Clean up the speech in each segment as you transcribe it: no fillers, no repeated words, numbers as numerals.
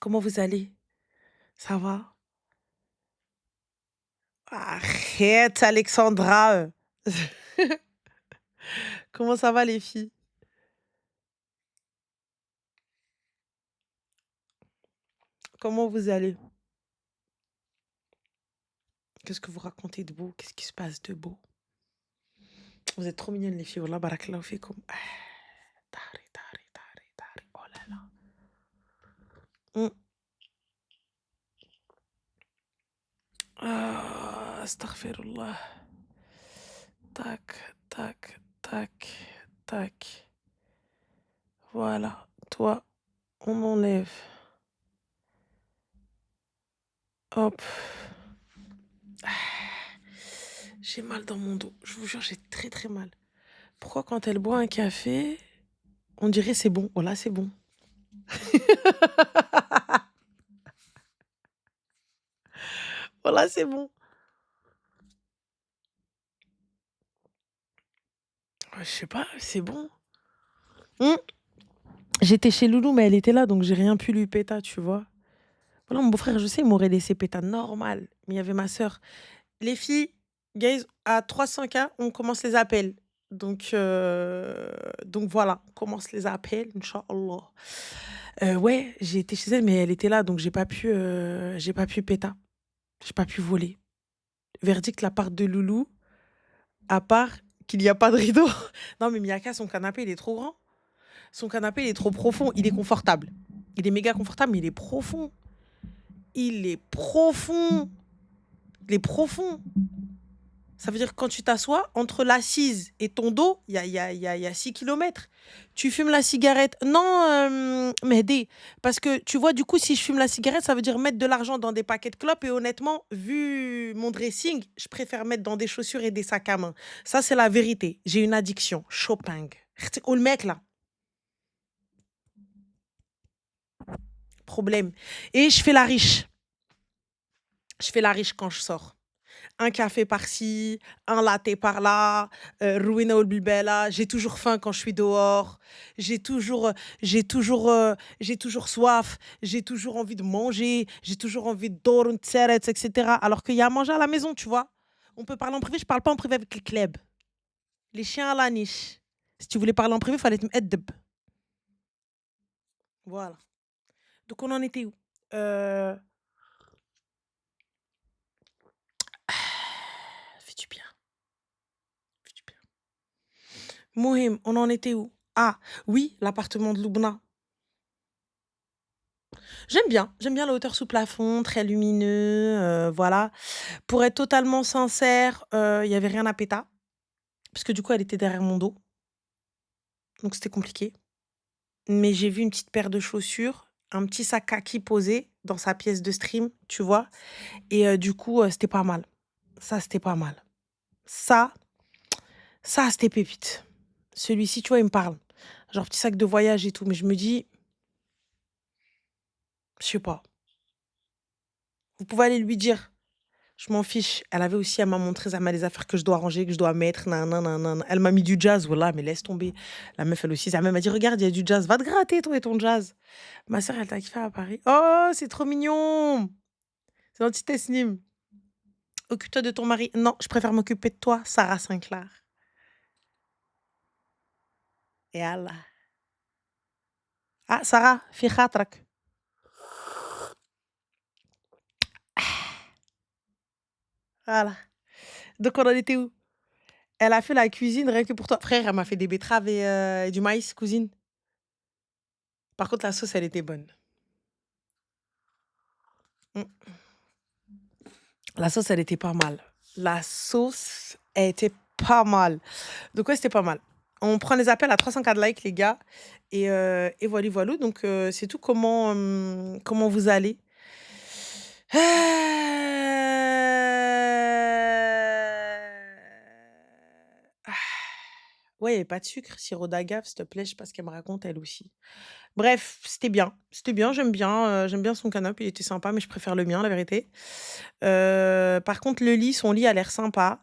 Comment vous allez? Ça va? Arrête, Alexandra. Comment ça va, les filles? Comment vous allez? Qu'est-ce que vous racontez de beau? Qu'est-ce qui se passe de beau? Vous êtes trop mignonnes, les filles. Wallah, barakallahu fikum. Tari, tari, tari, tari. Oh là là. Mm. Astaghfirullah. Tac, tac, tac, tac. Voilà. Toi, on enlève. Hop. J'ai mal dans mon dos. Je vous jure, j'ai très très mal. Pourquoi quand elle boit un café, on dirait c'est bon? Oh là, c'est bon. Oh là, c'est bon. Je sais pas, c'est bon. Hmm. J'étais chez Loulou, mais elle était là, donc j'ai rien pu lui péta, tu vois. Voilà, mon beau-frère, je sais, il m'aurait laissé péta normal. Mais il y avait ma sœur. Les filles, guys, à 300K, on commence les appels. Donc voilà, on commence les appels, Inch'Allah. Ouais, j'ai été chez elle, mais elle était là, donc j'ai pas pu péta. J'ai pas pu voler. Verdict, la part de Loulou, à part qu'il n'y a pas de rideau. Non, mais Miyaka, son canapé, il est trop grand. Son canapé, il est trop profond. Il est confortable. Il est méga confortable, mais il est profond. Il est profond. Il est profond. Ça veut dire que quand tu t'assois, entre l'assise et ton dos, il y a 6 kilomètres. Tu fumes la cigarette. Non, Mehdi, parce que tu vois, du coup, si je fume la cigarette, ça veut dire mettre de l'argent dans des paquets de clopes. Et honnêtement, vu mon dressing, je préfère mettre dans des chaussures et des sacs à main. Ça, c'est la vérité. J'ai une addiction. Shopping. Oh, le mec, là. Problème. Et je fais la riche. Je fais la riche quand je sors. Un café par-ci, un latte par-là, Ruina ou Bilbella. J'ai toujours faim quand je suis dehors. J'ai toujours, j'ai toujours, j'ai toujours soif. J'ai toujours envie de manger. J'ai toujours envie de dormir, etc. Alors qu'il y a à manger à la maison, tu vois. On peut parler en privé. Je parle pas en privé avec les clubs. Les chiens à la niche. Si tu voulais parler en privé, il fallait te mettre. Voilà. Donc on en était où? Euh... Fais du bien. Fais du bien. Mohim, on en était où? Ah, oui, l'appartement de Loubna. J'aime bien la hauteur sous plafond, très lumineux, voilà. Pour être totalement sincère, il y avait rien à péta, parce que du coup, elle était derrière mon dos, donc c'était compliqué. Mais j'ai vu une petite paire de chaussures, un petit sac kaki posé dans sa pièce de stream, tu vois? Et du coup, c'était pas mal. Ça, c'était pas mal. Ça, ça, c'était pépite. Celui-ci, tu vois, il me parle. Genre petit sac de voyage et tout, mais je me dis, je sais pas, vous pouvez aller lui dire. Je m'en fiche. Elle avait aussi, elle m'a montré, ça m'a des affaires que je dois ranger, que je dois mettre. Nan, nan, nan, nan. Elle m'a mis du jazz, voilà, mais laisse tomber. La meuf, elle aussi, elle m'a dit, regarde, il y a du jazz. Va te gratter, toi et ton jazz. Ma soeur, elle t'a kiffé à Paris. Oh, c'est trop mignon. C'est l'anti-Tesnim. Occupe-toi de ton mari. Non, je préfère m'occuper de toi, Sarah Sinclair. Et Allah. Ah, Sarah, fi khatrak. Voilà. Donc, on en était où? Elle a fait la cuisine rien que pour toi. Frère, elle m'a fait des betteraves et du maïs, cousine. Par contre, la sauce, elle était bonne. Mm. La sauce, elle était pas mal. La sauce, elle était pas mal. Donc ouais, c'était pas mal. On prend les appels à 304 likes, les gars. Et voilà, voilà. Donc c'est tout. Comment vous allez? Ah. Ouais, il n'y avait pas de sucre. Sirop d'agave, s'il te plaît. Je sais pas ce qu'elle me raconte, elle aussi. Bref, c'était bien. C'était bien, j'aime bien son canapé, il était sympa, mais je préfère le mien, la vérité. Par contre, son lit a l'air sympa.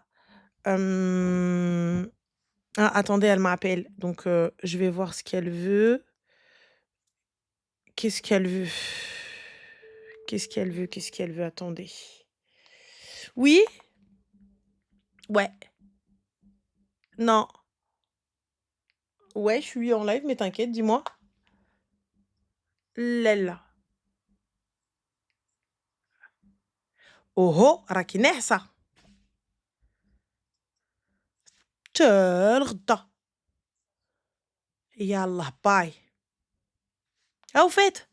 Hem, ah, attendez, elle m'appelle, donc je vais voir ce qu'elle veut. Qu'est-ce qu'elle veut? Qu'est-ce qu'elle veut? Qu'est-ce qu'elle veut? Attendez. Oui? Ouais. Non. Ouais, je suis en live, mais t'inquiète, dis-moi. Lella. Oh oh, راكي ناعسة. الغدا. يالّا باي. Au fait,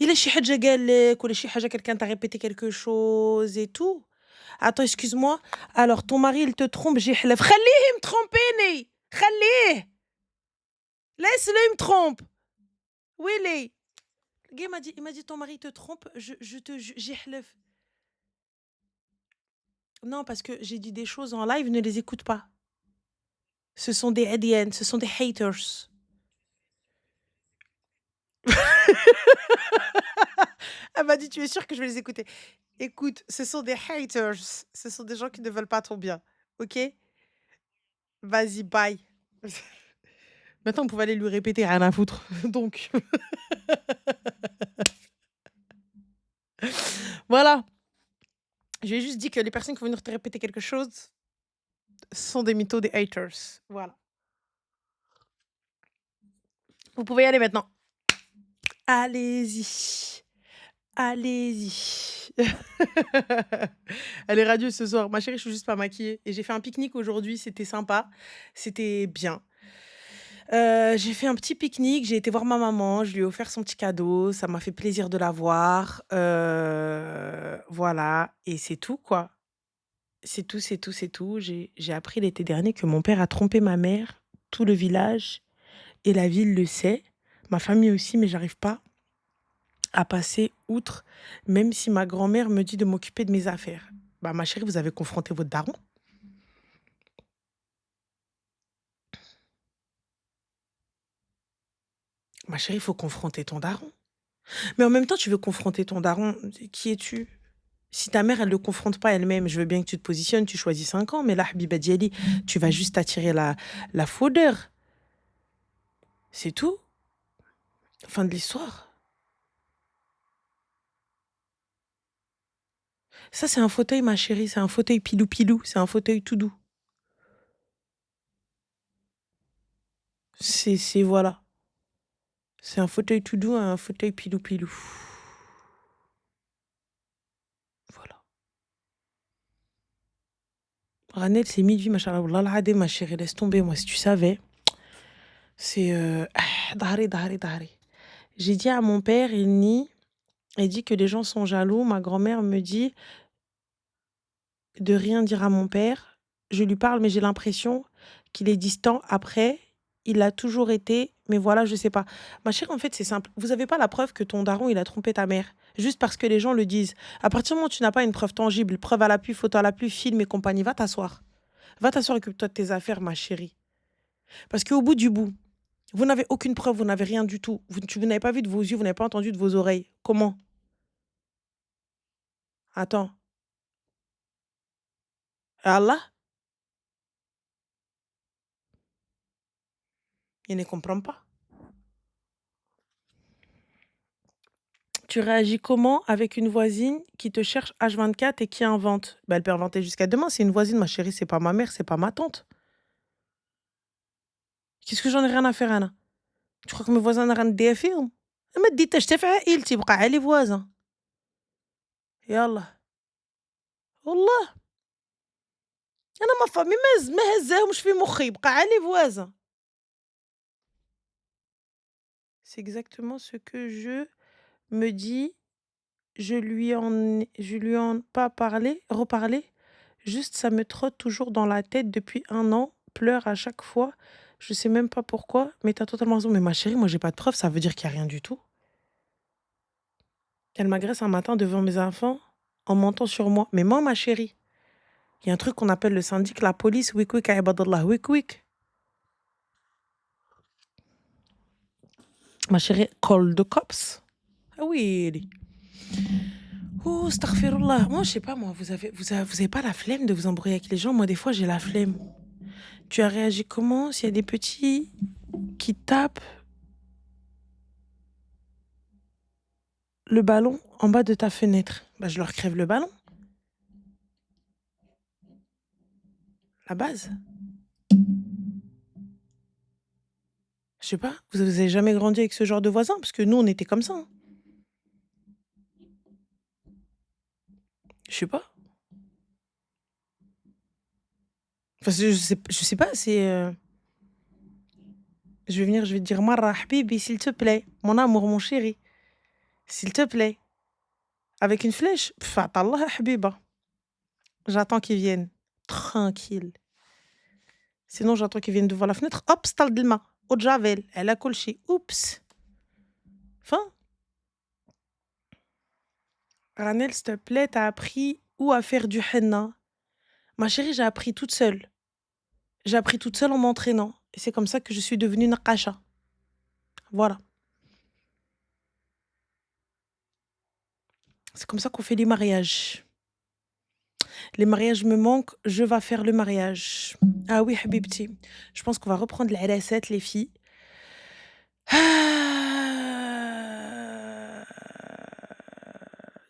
إلا شي حاجة قال لك ولا شي حاجة quelqu'un t'a répété quelque chose et tout. Attends, excuse-moi. Alors ton mari, il te trompe, j'ai يحلف. خلّيه مترومبيني. خلّيه. Laisse-le, il me trompe. Willy. Le gars il m'a dit: «Ton mari te trompe, je te ju j'ai يحلف». Non, parce que j'ai dit des choses en live, ne les écoute pas. Ce sont des ADN, ce sont des haters. Elle m'a dit: «Tu es sûre que je vais les écouter?» Écoute, ce sont des haters. Ce sont des gens qui ne veulent pas ton bien. OK? Vas-y, bye. Maintenant, on pouvait aller lui répéter, rien à foutre. Donc, voilà. J'ai juste dit que les personnes qui vont venir te répéter quelque chose sont des mythos, des haters. Voilà. Vous pouvez y aller maintenant. Allez-y. Allez-y. Elle est radieuse ce soir. Ma chérie, je suis juste pas maquillée et j'ai fait un pique-nique aujourd'hui, c'était sympa, c'était bien. J'ai fait un petit pique-nique, j'ai été voir ma maman, je lui ai offert son petit cadeau, ça m'a fait plaisir de la voir, voilà et c'est tout, quoi. C'est tout, c'est tout, c'est tout. J'ai appris l'été dernier que mon père a trompé ma mère. Tout le village et la ville le sait, ma famille aussi, mais j'arrive pas à passer outre, même si ma grand-mère me dit de m'occuper de mes affaires. Bah, ma chérie, vous avez confronté votre daron. Ma chérie, il faut confronter ton daron. Mais en même temps, tu veux confronter ton daron, qui es-tu? Si ta mère, elle le confronte pas elle-même, je veux bien que tu te positionnes, tu choisis 5 ans, mais là, Habiba Diali, tu vas juste attirer la foudre. C'est tout. Fin de l'histoire. Ça, c'est un fauteuil, ma chérie, c'est un fauteuil pilou-pilou, c'est un fauteuil tout doux. Voilà. C'est un fauteuil tout doux, un fauteuil pilou-pilou. Voilà. Ranel, c'est midi, machallah, wallah al-adem, ma chérie, laisse tomber, moi, si tu savais. C'est dhari, dhari, dhari. J'ai dit à mon père, il dit que les gens sont jaloux. Ma grand-mère me dit de rien dire à mon père. Je lui parle, mais j'ai l'impression qu'il est distant. Après, il l'a toujours été, mais voilà, je sais pas. Ma chérie, en fait, c'est simple. Vous avez pas la preuve que ton daron, il a trompé ta mère, juste parce que les gens le disent. À partir du moment où tu n'as pas une preuve tangible, preuve à l'appui, photo à l'appui, film et compagnie, va t'asseoir. Va t'asseoir, occupe-toi de tes affaires, ma chérie. Parce qu'au bout du bout, vous n'avez aucune preuve, vous n'avez rien du tout. Vous n'avez pas vu de vos yeux, vous n'avez pas entendu de vos oreilles. Comment? Attends. Allah, il ne comprend pas. Tu réagis comment avec une voisine qui te cherche H24 et qui invente? Bah, elle peut inventer jusqu'à demain. C'est une voisine, ma chérie, c'est pas ma mère, c'est pas ma tante. Qu'est-ce que j'en ai rien à faire, Anna? Tu crois que mes voisins n'ont rien de فيهم؟ ما ديتش حتى في عائلتي بقى على les voisins. يالله. والله أنا ما فامي ما هزاهمش في مخي بقى على les voisins. C'est exactement ce que je me dis. Je lui en pas parlé reparlé, juste ça me trotte toujours dans la tête depuis 1 an, pleure à chaque fois, je sais même pas pourquoi, mais tu totalement raison. Mais ma chérie, moi j'ai pas de preuves, ça veut dire qu'il y a rien du tout. Elle m'agresse un matin devant mes enfants en mentant sur moi. Mais moi, ma chérie, il y a un truc qu'on appelle le syndic, la police, wik wik à ibadallah, wik wik. Ma chérie, call the cops. Ah oui. Oh, astaghfirullah. Moi, je sais pas, moi, vous avez pas la flemme de vous embrouiller avec les gens. Moi, des fois, j'ai la flemme. Tu as réagi comment s'il y a des petits qui tapent? Le ballon en bas de ta fenêtre. Bah, je leur crève le ballon. La base. Je sais pas, vous avez jamais grandi avec ce genre de voisins? Parce que nous, on était comme ça, hein. Je sais pas. Enfin, je sais pas, je vais venir, je vais te dire: «Marra habibi, s'il te plaît, mon amour, mon chéri, s'il te plaît». Avec une flèche? Pff, atallah habiba. J'attends qu'ils viennent. Tranquille. Sinon, j'attends qu'ils viennent devant la fenêtre. Hop, stal de eau de javel, elle a colché. Oups. Fin. Ranel, s'il te plaît, t'as appris où à faire du henna? Ma chérie, j'ai appris toute seule. J'ai appris toute seule en m'entraînant. Et c'est comme ça que je suis devenue naqasha. Voilà. C'est comme ça qu'on fait les mariages. Les mariages me manquent, je vais faire le mariage. Ah oui, habibti. Je pense qu'on va reprendre les recette, les filles. Ah.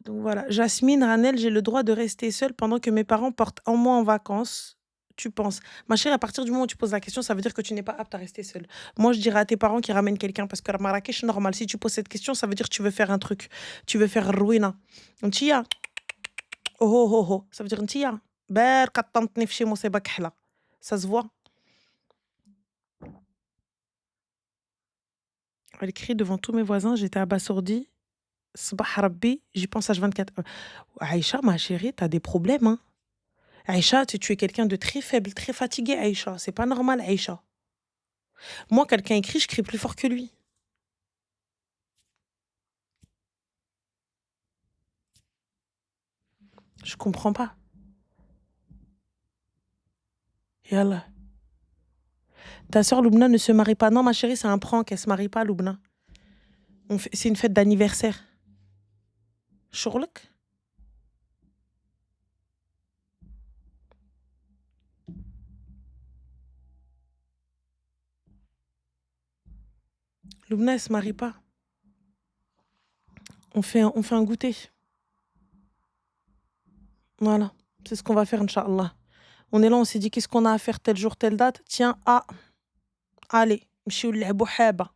Donc voilà. Jasmine, Ranel, j'ai le droit de rester seule pendant que mes parents partent en mois en vacances. Tu penses? Ma chérie, à partir du moment où tu poses la question, ça veut dire que tu n'es pas apte à rester seule. Moi, je dirais à tes parents qu'ils ramènent quelqu'un parce que la Marrakech, normal. Si tu poses cette question, ça veut dire que tu veux faire un truc. Tu veux faire ruina. Ntia. Oh oh oh oh. Ça veut dire ntia. برك طنطني في شي مصيبة كحلة. Ça se voit. Elle crie devant tous mes voisins, j'étais abasourdie. Sabah Rabbi, j'y pense H24. Aïcha, ma chérie, t'as des problèmes, hein. Aïcha, tu es quelqu'un de très faible, très fatigué, Aïcha. C'est pas normal, Aïcha. Moi, quelqu'un écrit, je crie plus fort que lui. Je comprends pas. Yallah. Ta sœur Loubna ne se marie pas. Non, ma chérie, c'est un prank. Elle se marie pas, Loubna. C'est une fête d'anniversaire. Chourlek. Loubna, elle se marie pas. On fait un goûter. Voilà. C'est ce qu'on va faire, Inch'Allah. On est là, on s'est dit, qu'est-ce qu'on a à faire tel jour, telle date? Tiens, ah, allez, mchiou l'l'abou haba.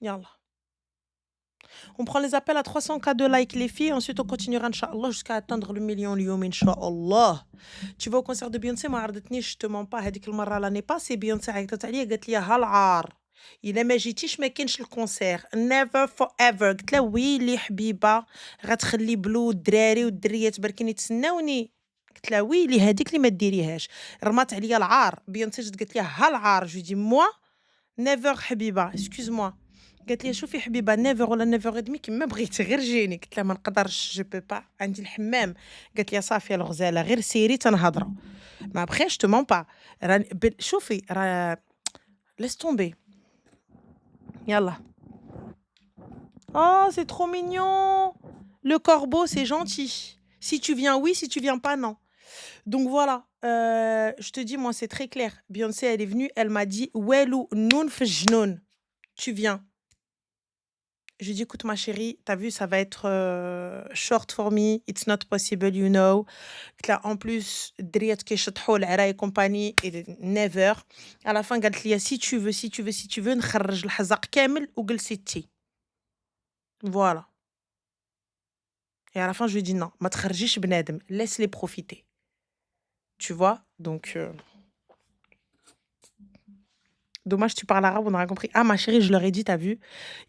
Yallah. On prend les appels à 300 cas de likes, les filles. Ensuite, on continuera, Inch'Allah, jusqu'à atteindre le million l'yom, Inch'Allah. Tu vas au concert de Beyoncé, ما عرضتنيش, je te mens pas. هذيك المرة l'année passée, Beyoncé عيطت عليا قالت لي هالعار. إلا ما جيتيش ما كاينش الكونسير. Never forever. قلت لها ويلي حبيبة غتخلي بلو الدراري والدريات بركين يتسناوني. قلت لها ويلي هذيك اللي ما ديريهاش. رمات عليا العار. بيونسي جات قالت لي هالعار. جو دي موا نيفر حبيبة اكسكوز موا. قالت لي شوفي حبيبه نيفر ولا نيفر ادمي كيما بغيتي غير جيني. قلت لها ما نقدرش جو بو با عندي الحمام. قالت لي صافي الغزاله غير سيري تنهضروا ما بخيش تو مون با. شوفي راه laisse tomber. يلا. Oh, c'est trop mignon. Le corbeau, c'est gentil. Si tu viens, oui. Si tu viens pas, non. Donc voilà. Je te dis, moi, c'est très clair. Beyoncé, elle est venue. Elle m'a dit, Welou, noun fjnoun. Tu viens. Je lui ai dit: «Écoute ma chérie, tu vu, ça va être, short for me, it's not possible, you know». قلت لها en plus الدريات كيشطحوا العراي et compagnie et never. À la fin قالت لي: «Si tu veux, si tu veux, si tu veux نخرّج الحزق كامل وجلسي انتِ». Voilà. Et à la fin je lui ai dit: «Non, ما تخرجيش بنادم, laisse-les profiter». Tu vois? Donc dommage, tu parles arabe, on aurait compris. Ah, ma chérie, je leur ai dit, t'as vu?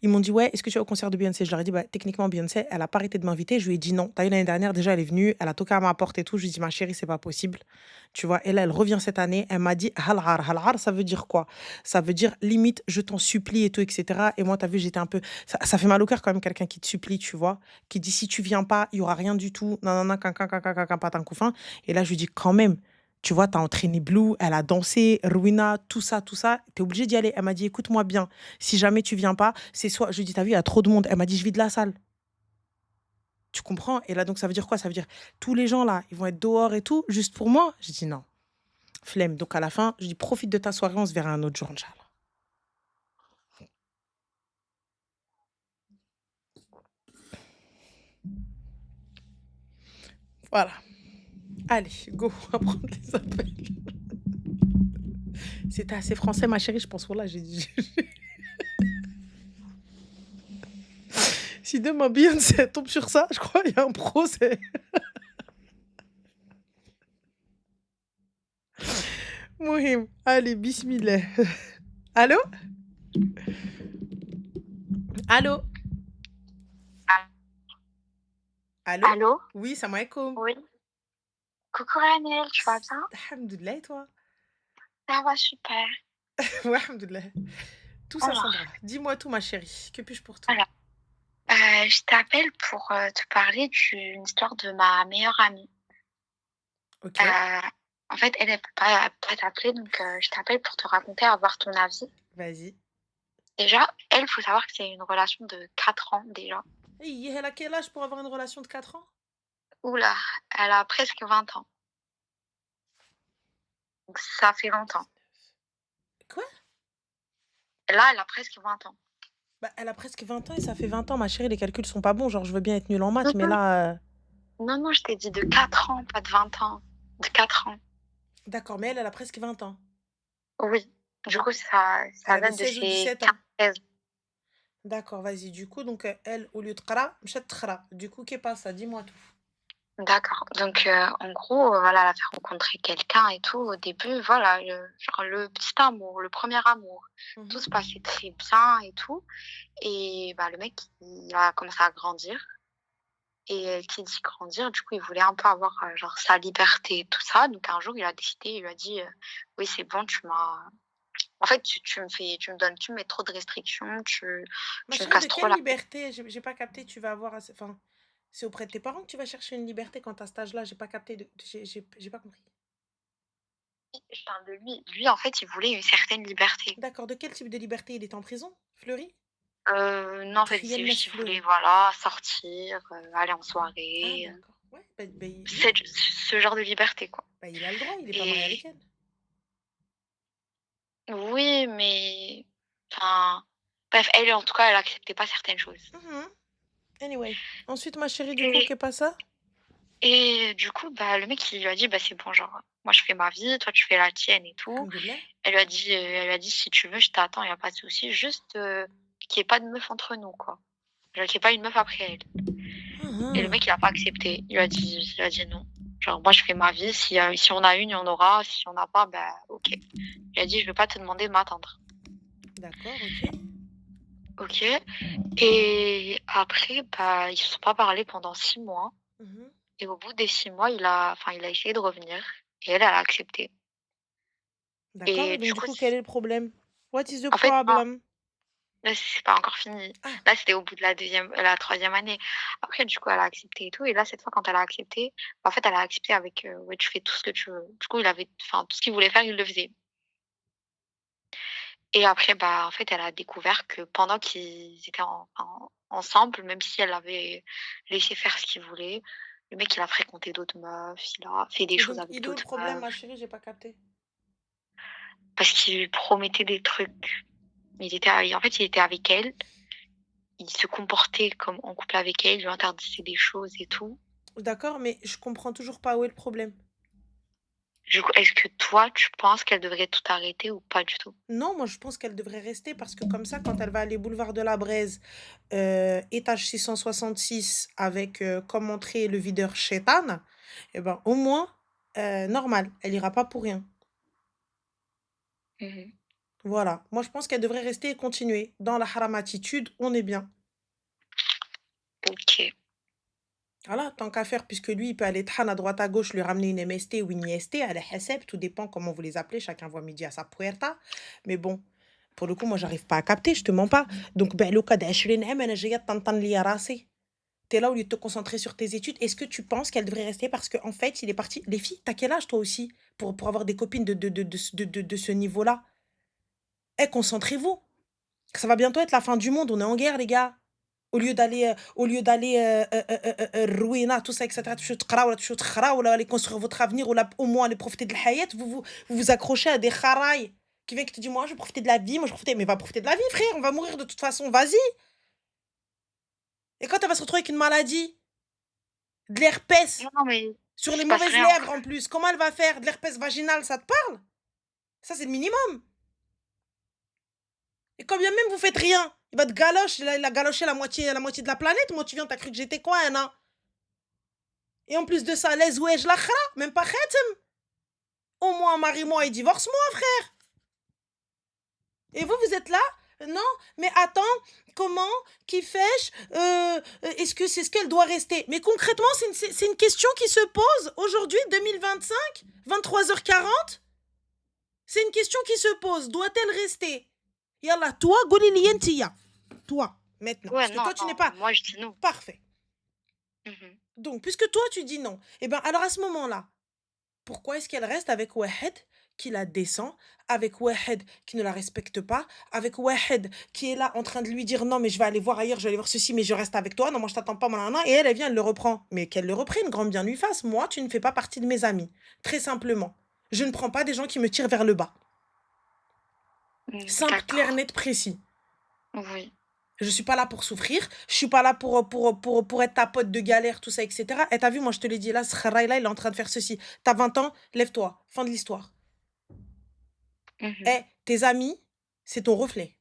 Ils m'ont dit, ouais, est-ce que tu es au concert de Beyoncé? Je leur ai dit, bah, techniquement, Beyoncé, elle a pas arrêté de m'inviter. Je lui ai dit non. T'as vu, l'année dernière, déjà, elle est venue, elle a toqué à ma porte et tout. Je lui ai dit, ma chérie, c'est pas possible. Tu vois, et là, elle revient cette année. Elle m'a dit, hal'ar. Hal'ar, ça veut dire quoi? Ça veut dire, limite, je t'en supplie et tout, etc. Et moi, t'as vu, j'étais un peu. Ça fait mal au cœur quand même, quelqu'un qui te supplie, tu vois, qui dit, si tu viens pas, il y aura rien du tout. Non, non, non, patin, couffin. Et là, je lui dis, quand même. Tu vois, t'as entraîné Blue, elle a dansé, Ruina, tout ça, t'es obligé d'y aller. Elle m'a dit, écoute-moi bien, si jamais tu viens pas, c'est soit, je lui dis, t'as vu, il y a trop de monde. Elle m'a dit, je vide la salle. Tu comprends? Et là, donc, ça veut dire quoi? Ça veut dire, tous les gens là, ils vont être dehors et tout, juste pour moi? Je dis non. Flemme. Donc, à la fin, je dis, profite de ta soirée, on se verra un autre jour, Inch'Allah. Voilà. Allez, go, on va prendre les appels. C'était assez français, ma chérie, je pense. Voilà, j'ai dit. Si demain Beyoncé tombe sur ça, je crois qu'il y a un procès. Mohim. Allez, bismillah. Allô? Allô? Allô? Allô? Oui, salam alaikum. Oui. Coucou Ranel, tu vas bien? Alhamdoulilah, et toi? Ça va super. Ouais, alhamdoulilah. Tout ça Alors, s'endra. Dis-moi tout, ma chérie. Que puis-je pour toi? alors, je t'appelle pour te parler d'une histoire de ma meilleure amie. Ok, En fait, elle peut pas t'appeler, donc je t'appelle pour te raconter, avoir ton avis. vas-y. Déjà, elle, faut savoir que c'est une relation de 4 ans déjà. Hey, elle a quel âge pour avoir une relation de 4 ans? Oula, elle a presque 20 ans, donc ça fait longtemps. Quoi? Là, elle a presque 20 ans. Bah, elle a presque 20 ans et ça fait 20 ans, ma chérie, les calculs sont pas bons. Genre, je veux bien être nulle en maths, Non, mais non, là. non, non, je t'ai dit de 4 ans, pas de 20 ans. De 4 ans. D'accord, mais elle a presque 20 ans. Oui. Du Donc, coup, elle ça avait date de 16 ou ses 17 ans. 15-16. D'accord, vas-y. Du coup, donc, elle, au lieu de Qara, mchat Khara. Du coup, qu'est-ce passe ça? Dis-moi tout. D'accord. Donc, en gros, voilà, elle a fait rencontrer quelqu'un et tout. Au début, voilà, genre le petit amour, le premier amour. Tout Mhm. se passait très bien et tout. Et bah, le mec, il a commencé à grandir. Et qui dit grandir, du coup, il voulait un peu avoir genre sa liberté et tout ça. Donc, un jour, il a décidé, il lui a dit oui, c'est bon, tu m'as. En fait, tu me mets trop de restrictions, Ma tu me chérie, de casses trop quelle la. liberté? J'ai pas capté, tu vas avoir Enfin, c'est auprès de tes parents que tu vas chercher une liberté quand t'as cet âge-là. J'ai pas capté. J'ai pas compris. Je parle de lui. Lui, en fait, il voulait une certaine liberté. D'accord, de quel type de liberté? Il est en prison? Fleury? Non, en fait, c'est Triel Nas juste il voulait, Fleury. voilà, sortir, aller en Ah, soirée, d'accord. Ouais, bah, oui. ce genre de liberté, quoi. Bah, il a le droit, il est pas marié Et avec elle. oui, mais enfin, bref, elle, en tout cas, elle acceptait pas certaines choses. Mhm. Anyway. Ensuite, ma chérie, du coup, Et qu'est pas ça? du coup, bah, le mec, il lui a dit: «Bah, c'est bon, genre, moi, je fais ma vie, toi, tu fais la tienne et tout». Alhamdoulilah. Elle lui a dit: «Si tu veux, je t'attends, il y a pas de souci, juste, qu'il y ait pas de meuf entre nous, quoi. Genre qu'il y ait pas une meuf après elle». Et le Ah, mec, il a pas accepté. Il a dit: «Non». Genre moi, je fais ma vie, si on a une, il y en aura, si on n'a pas, bah, OK. Il a dit: «Je vais pas te demander de m'attendre». d'accord, ok. OK. Et après, bah, ils se sont pas parlé pendant 6 mois Mhm. et au bout des 6 mois, il a essayé de revenir et elle a accepté. D'accord, et Et donc, du du coup, coup, quel est le problème? What is the en fait, non, problem? là, c'est pas encore fini. Ah, Là, c'était au bout de la troisième année. Après, du coup, elle a accepté et tout et là, cette fois, quand elle a accepté, en fait, elle a accepté avec, «Ouais, tu fais tout ce que tu veux». Du coup, tout ce qu'il voulait faire, il le faisait. Et après, bah, en fait, elle a découvert que pendant qu'ils étaient ensemble, même si elle avait laissé faire ce qu'il voulait, le mec, il a fréquenté d'autres meufs, il a fait des et choses donc, avec il est où le d'autres problème, ma meufs, chérie? J'ai pas capté. parce qu'il lui promettait des trucs. Il était avec elle, il se comportait comme en couple avec elle, il lui interdisait des choses et tout. D'accord, mais je comprends toujours pas où est le problème. Du coup, est-ce que toi, tu penses qu'elle devrait tout arrêter ou pas du tout? Non, moi je pense qu'elle devrait rester parce que comme ça, quand elle va aller boulevard de la Braise, étage 666 avec comme entrée le videur Chétan, eh ben au moins, normal, elle ira pas pour rien. Mmh. Voilà. Moi je pense qu'elle devrait rester et continuer. Dans la haram attitude, on est bien. OK. Voilà, tant qu'à faire, puisque lui, il peut aller tran à droite à gauche, lui ramener une MST ou une IST, à la Hesseb, tout dépend comment vous les appelez, chacun voit midi à sa puerta. Mais bon, pour le coup, moi, j'arrive pas à capter, je te mens pas. Donc, ben, le cas d'Ashreen M, elle a déjà tantan li yarasi. T'es là au lieu de te concentrer sur tes études. Est-ce que tu penses qu'elle devrait rester parce qu'en fait, il est parti. Les filles, t'as quel âge toi aussi pour avoir des copines de ce niveau-là? Eh, concentrez-vous. Ça va bientôt être la fin du monde, on est en guerre, les gars. Au lieu d'aller ruiner tout ça, etc. تمشيو تقراو ولا تمشيو تخراو ولا aller construire votre avenir ou au moins aller profiter de la hayat, vous accrochez à des kharaïs qui vient qui te dit moi je vais profiter de la vie, moi je vais profiter. Mais va profiter de la vie, frère, on va mourir de toute façon, vas-y. Et quand elle va se retrouver avec une maladie, de l'herpès, Non, non, mais Sur Il les se passe mauvaises rien lèvres encore. en plus. Comment elle va faire? De l'herpès vaginal, ça te parle? Ça, c'est le minimum. Et quand bien même vous faites rien, il va te galoche, il a galoché la moitié de la planète. Moi, tu viens, t'as cru que j'étais quoi, hein, hein? Et en plus de ça, les ouèges la khra, même pas khatem. Au moins, marie-moi et divorce-moi, frère. Et vous, vous êtes là? Non, mais attends, comment? Qui fais-je? Est-ce que c'est ce qu'elle doit rester? Mais concrètement, c'est une question qui se pose aujourd'hui, 2025, 23h40. C'est une question qui se pose. Doit-elle rester? Yallah, toi, Golili Yentia. Toi, maintenant. Ouais, Parce que non, toi, tu n'es non, pas moi je dis non. parfait. Mhm. Donc, puisque toi, tu dis non, eh bien, alors à ce moment-là, pourquoi est-ce qu'elle reste avec Wahed qui la descend, avec Wahed qui ne la respecte pas, avec Wahed qui est là en train de lui dire non, mais je vais aller voir ailleurs, je vais aller voir ceci, mais je reste avec toi, non, moi je t'attends pas, et elle vient, elle le reprend. Mais qu'elle le reprenne, grand bien lui fasse. Moi, tu ne fais pas partie de mes amis. Très simplement. Je ne prends pas des gens qui me tirent vers le bas. Simple, clair, D'accord. net, précis. Oui. Je suis pas là pour souffrir, je suis pas là pour être ta pote de galère, tout ça, etc. Et t'as vu, moi je te l'ai dit, là, ce Kharaïla, il est en train de faire ceci. T'as 20 ans, lève-toi. Fin de l'histoire. Mhm. Eh, tes amis, c'est ton reflet.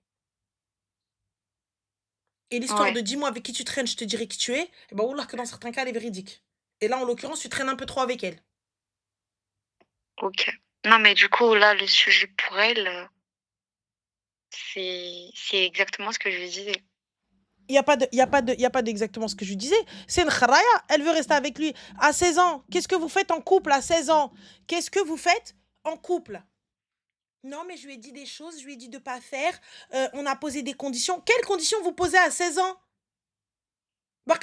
Et l'histoire de Ouais. dis-moi avec qui tu traînes, je te dirai qui tu es, eh ben, Wallah, que dans certains cas, elle est véridique. Et là, en l'occurrence, tu traînes un peu trop avec elle. Ok. Non, mais du coup, là, le sujet pour elle, c'est exactement ce que je lui disais. Il y a pas d'exactement ce que je disais. C'est une kharaya. Elle veut rester avec lui à 16 ans. Qu'est-ce que vous faites en couple à 16 ans? Qu'est-ce que vous faites en couple? Non, mais je lui ai dit des choses, je lui ai dit de pas faire. On a posé des conditions. Quelles conditions vous posez à 16 ans? Tu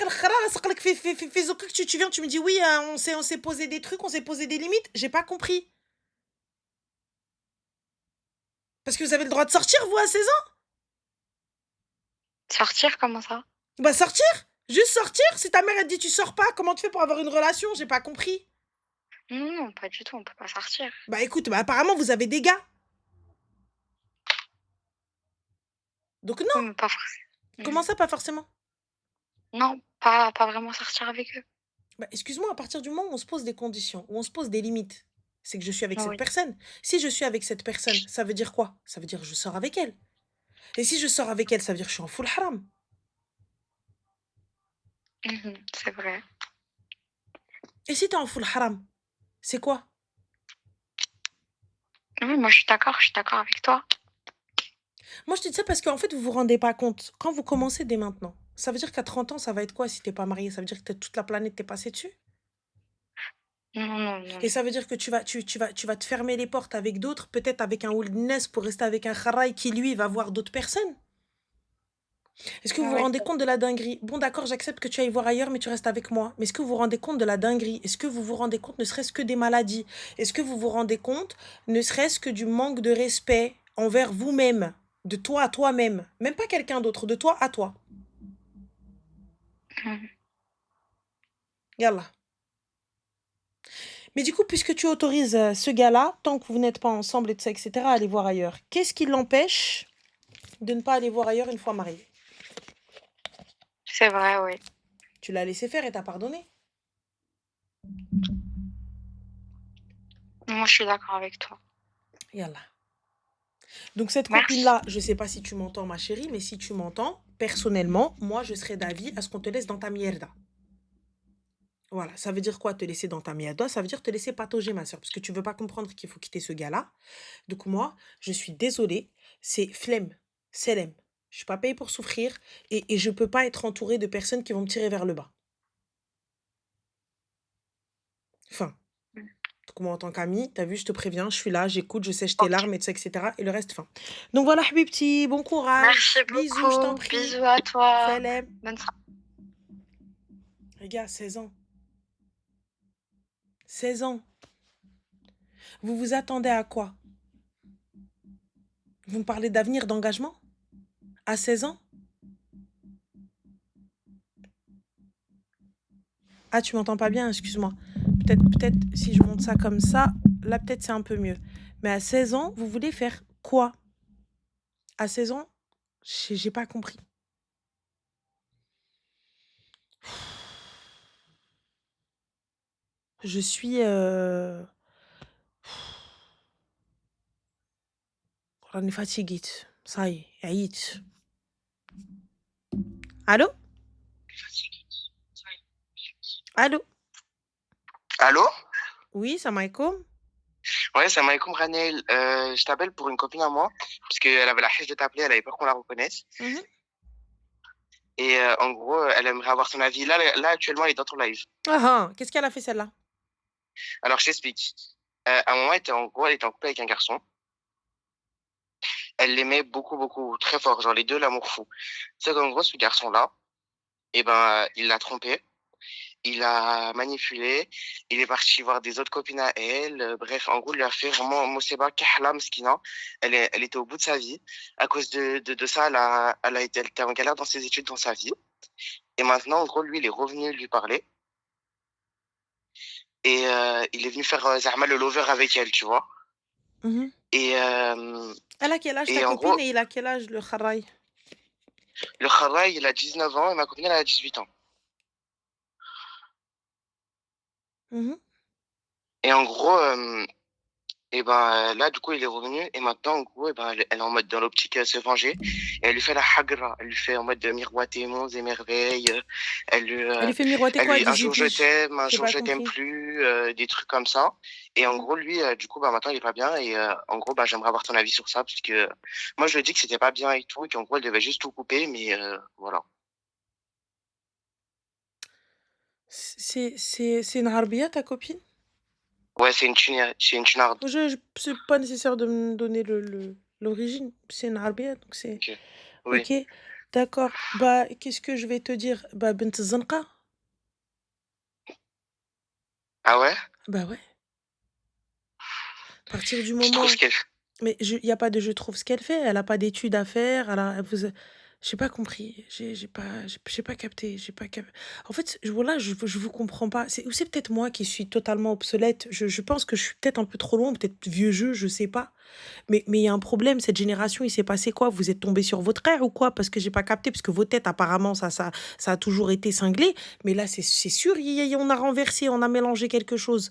viens, tu me dis oui, on s'est posé des trucs, on s'est posé des limites. J'ai pas compris. Parce que vous avez le droit de sortir, vous, à 16 ans? Sortir, comment ça? Bah, sortir. Juste sortir. Si ta mère, elle te dit tu sors pas, comment tu fais pour avoir une relation? J'ai pas compris. Non, non, pas du tout, on peut pas sortir. Bah, écoute, bah, apparemment, vous avez des gars. Donc, Oui, non. mais pas forcément. Comment ça, pas forcément? Non, pas vraiment sortir avec eux. Bah, excuse-moi, à partir du moment où on se pose des conditions, où on se pose des limites, c'est que je suis avec cette Oui. personne. Si je suis avec cette personne, ça veut dire quoi? Ça veut dire que je sors avec elle. Et si je sors avec elle, ça veut dire que je suis en full haram. C'est vrai. Et si t'es en full haram, c'est quoi? Oui, moi je suis d'accord avec toi. Moi, je te dis ça parce qu'en fait, vous vous rendez pas compte. Quand vous commencez dès maintenant, ça veut dire qu'à 30 ans, ça va être quoi si t'es pas marié? Ça veut dire que toute la planète t'est passée dessus? Non, non, non, Et non. ça veut dire que tu vas te fermer les portes avec d'autres, peut-être avec un holiness pour rester avec un kharaï qui, lui, va voir d'autres personnes. Est-ce que vous vous Oui. rendez compte de la dinguerie? Bon, d'accord, j'accepte que tu ailles voir ailleurs, mais tu restes avec moi. Mais est-ce que vous vous rendez compte de la dinguerie? Est-ce que vous vous rendez compte ne serait-ce que des maladies? Est-ce que vous vous rendez compte ne serait-ce que du manque de respect envers vous-même, de toi à toi-même? Même pas quelqu'un d'autre, de toi à toi. Mhm. Yallah. Mais du coup, puisque tu autorises ce gars-là, tant que vous n'êtes pas ensemble et tout ça, etc., à aller voir ailleurs, qu'est-ce qui l'empêche de ne pas aller voir ailleurs une fois marié? C'est vrai, oui. Tu l'as laissé faire et t'as pardonné. Moi, je suis d'accord avec toi. Yallah. Donc cette Merci. copine-là, je sais pas si tu m'entends, ma chérie, mais si tu m'entends, personnellement, moi, je serais d'avis à ce qu'on te laisse dans ta mierda. Voilà, ça veut dire quoi te laisser dans ta mierda? Ça veut dire te laisser patauger, ma soeur, parce que tu veux pas comprendre qu'il faut quitter ce gars-là. Donc moi, je suis désolée, c'est flemme, selem. Je suis pas payée pour souffrir et je peux pas être entourée de personnes qui vont me tirer vers le bas. Enfin, Mm. donc moi, en tant qu'amie, t'as vu, je te préviens, je suis là, j'écoute, je sèche tes Ok. larmes, et tout ça, etc. Et le reste, fin. Donc voilà, Habibti, bon Merci courage, bisous, je t'en beaucoup. prie. Bisous à toi. Salam. Bonne soirée. Les gars, 16 ans. 16 ans. Vous vous attendez à quoi? Vous me parlez d'avenir, d'engagement? À 16 ans? Ah, tu m'entends pas bien, excuse-moi. Peut-être, si je monte ça comme ça, là, peut-être c'est un peu mieux. Mais à 16 ans, vous voulez faire quoi? À 16 ans, j'ai pas compris. Je suis راني fatiguée. Ça y est, عييت. Allô? Allô? Allô? Oui, salam alaikum. Ouais, salam alaikum Ranel. Je t'appelle pour une copine à moi, parce qu'elle avait la hâte de t'appeler, elle avait peur qu'on la reconnaisse. Mhm. Et en gros, elle aimerait avoir ton avis. Là, actuellement, elle est dans ton live. Ah, qu'est-ce qu'elle a fait celle-là? Alors, je t'explique. À un moment, elle était en couple avec un garçon. Elle l'aimait beaucoup, beaucoup, très fort. Genre, les deux, l'amour fou. C'est qu'en gros, ce garçon-là, eh ben, il l'a trompée. Il a manipulé, il est parti voir des autres copines à elle. Bref, en gros, il lui a fait vraiment Mousseba Kahla Mskina. Elle était au bout de sa vie. À cause de ça, elle était en galère dans ses études, dans sa vie. Et maintenant, en gros, lui, il est revenu lui parler. Et il est venu faire Zahma le lover avec elle, tu vois. Mhm. Et, Elle a quel âge ta en copine gros, et il a quel âge le Kharay? le Kharay, il a 19 ans et ma copine, elle a 18 ans. Mhm. Et en gros, et ben là, du coup, il est revenu et maintenant, en gros, elle est en mode dans l'optique se venger. Et elle lui fait la hagra, elle lui fait en mode de miroiter monts et merveilles. Elle lui, Elle lui fait miroiter elle quoi à lui, un 18 jour je piges? t'aime, un J'ai jour pas je t'aime compris. plus, des trucs comme ça. Et en Mhm. gros, lui, du coup, maintenant, il est pas bien. Et en gros, j'aimerais avoir ton avis sur ça parce que moi, je lui ai dit que c'était pas bien et tout, et qu'en gros, elle devait juste tout couper, mais voilà. C'est une Arbia ta copine? Ouais, c'est une tunarde. C'est pas nécessaire de me donner l'origine. C'est une Arbia, donc c'est. Ok. Oui. Ok, d'accord. Bah, qu'est-ce que je vais te dire? Bah, Bint Zanqa. Ah ouais? Bah ouais. À partir du Tu trouves ce moment. qu'elle Mais il y a pas de je trouve ce qu'elle fait. Elle a pas d'études à faire. J'ai pas compris. J'ai pas capté. J'ai pas cap... En fait, voilà, je vous comprends pas. Ou c'est peut-être moi qui suis totalement obsolète. Je pense que je suis peut-être un peu trop loin, peut-être vieux jeu, je sais pas. Mais il y a un problème, cette génération, il s'est passé quoi? Vous êtes tombé sur votre ère ou quoi? Parce que j'ai pas capté, parce que vos têtes, apparemment, ça a toujours été cinglé. Mais là, c'est sûr, on a renversé, on a mélangé quelque chose.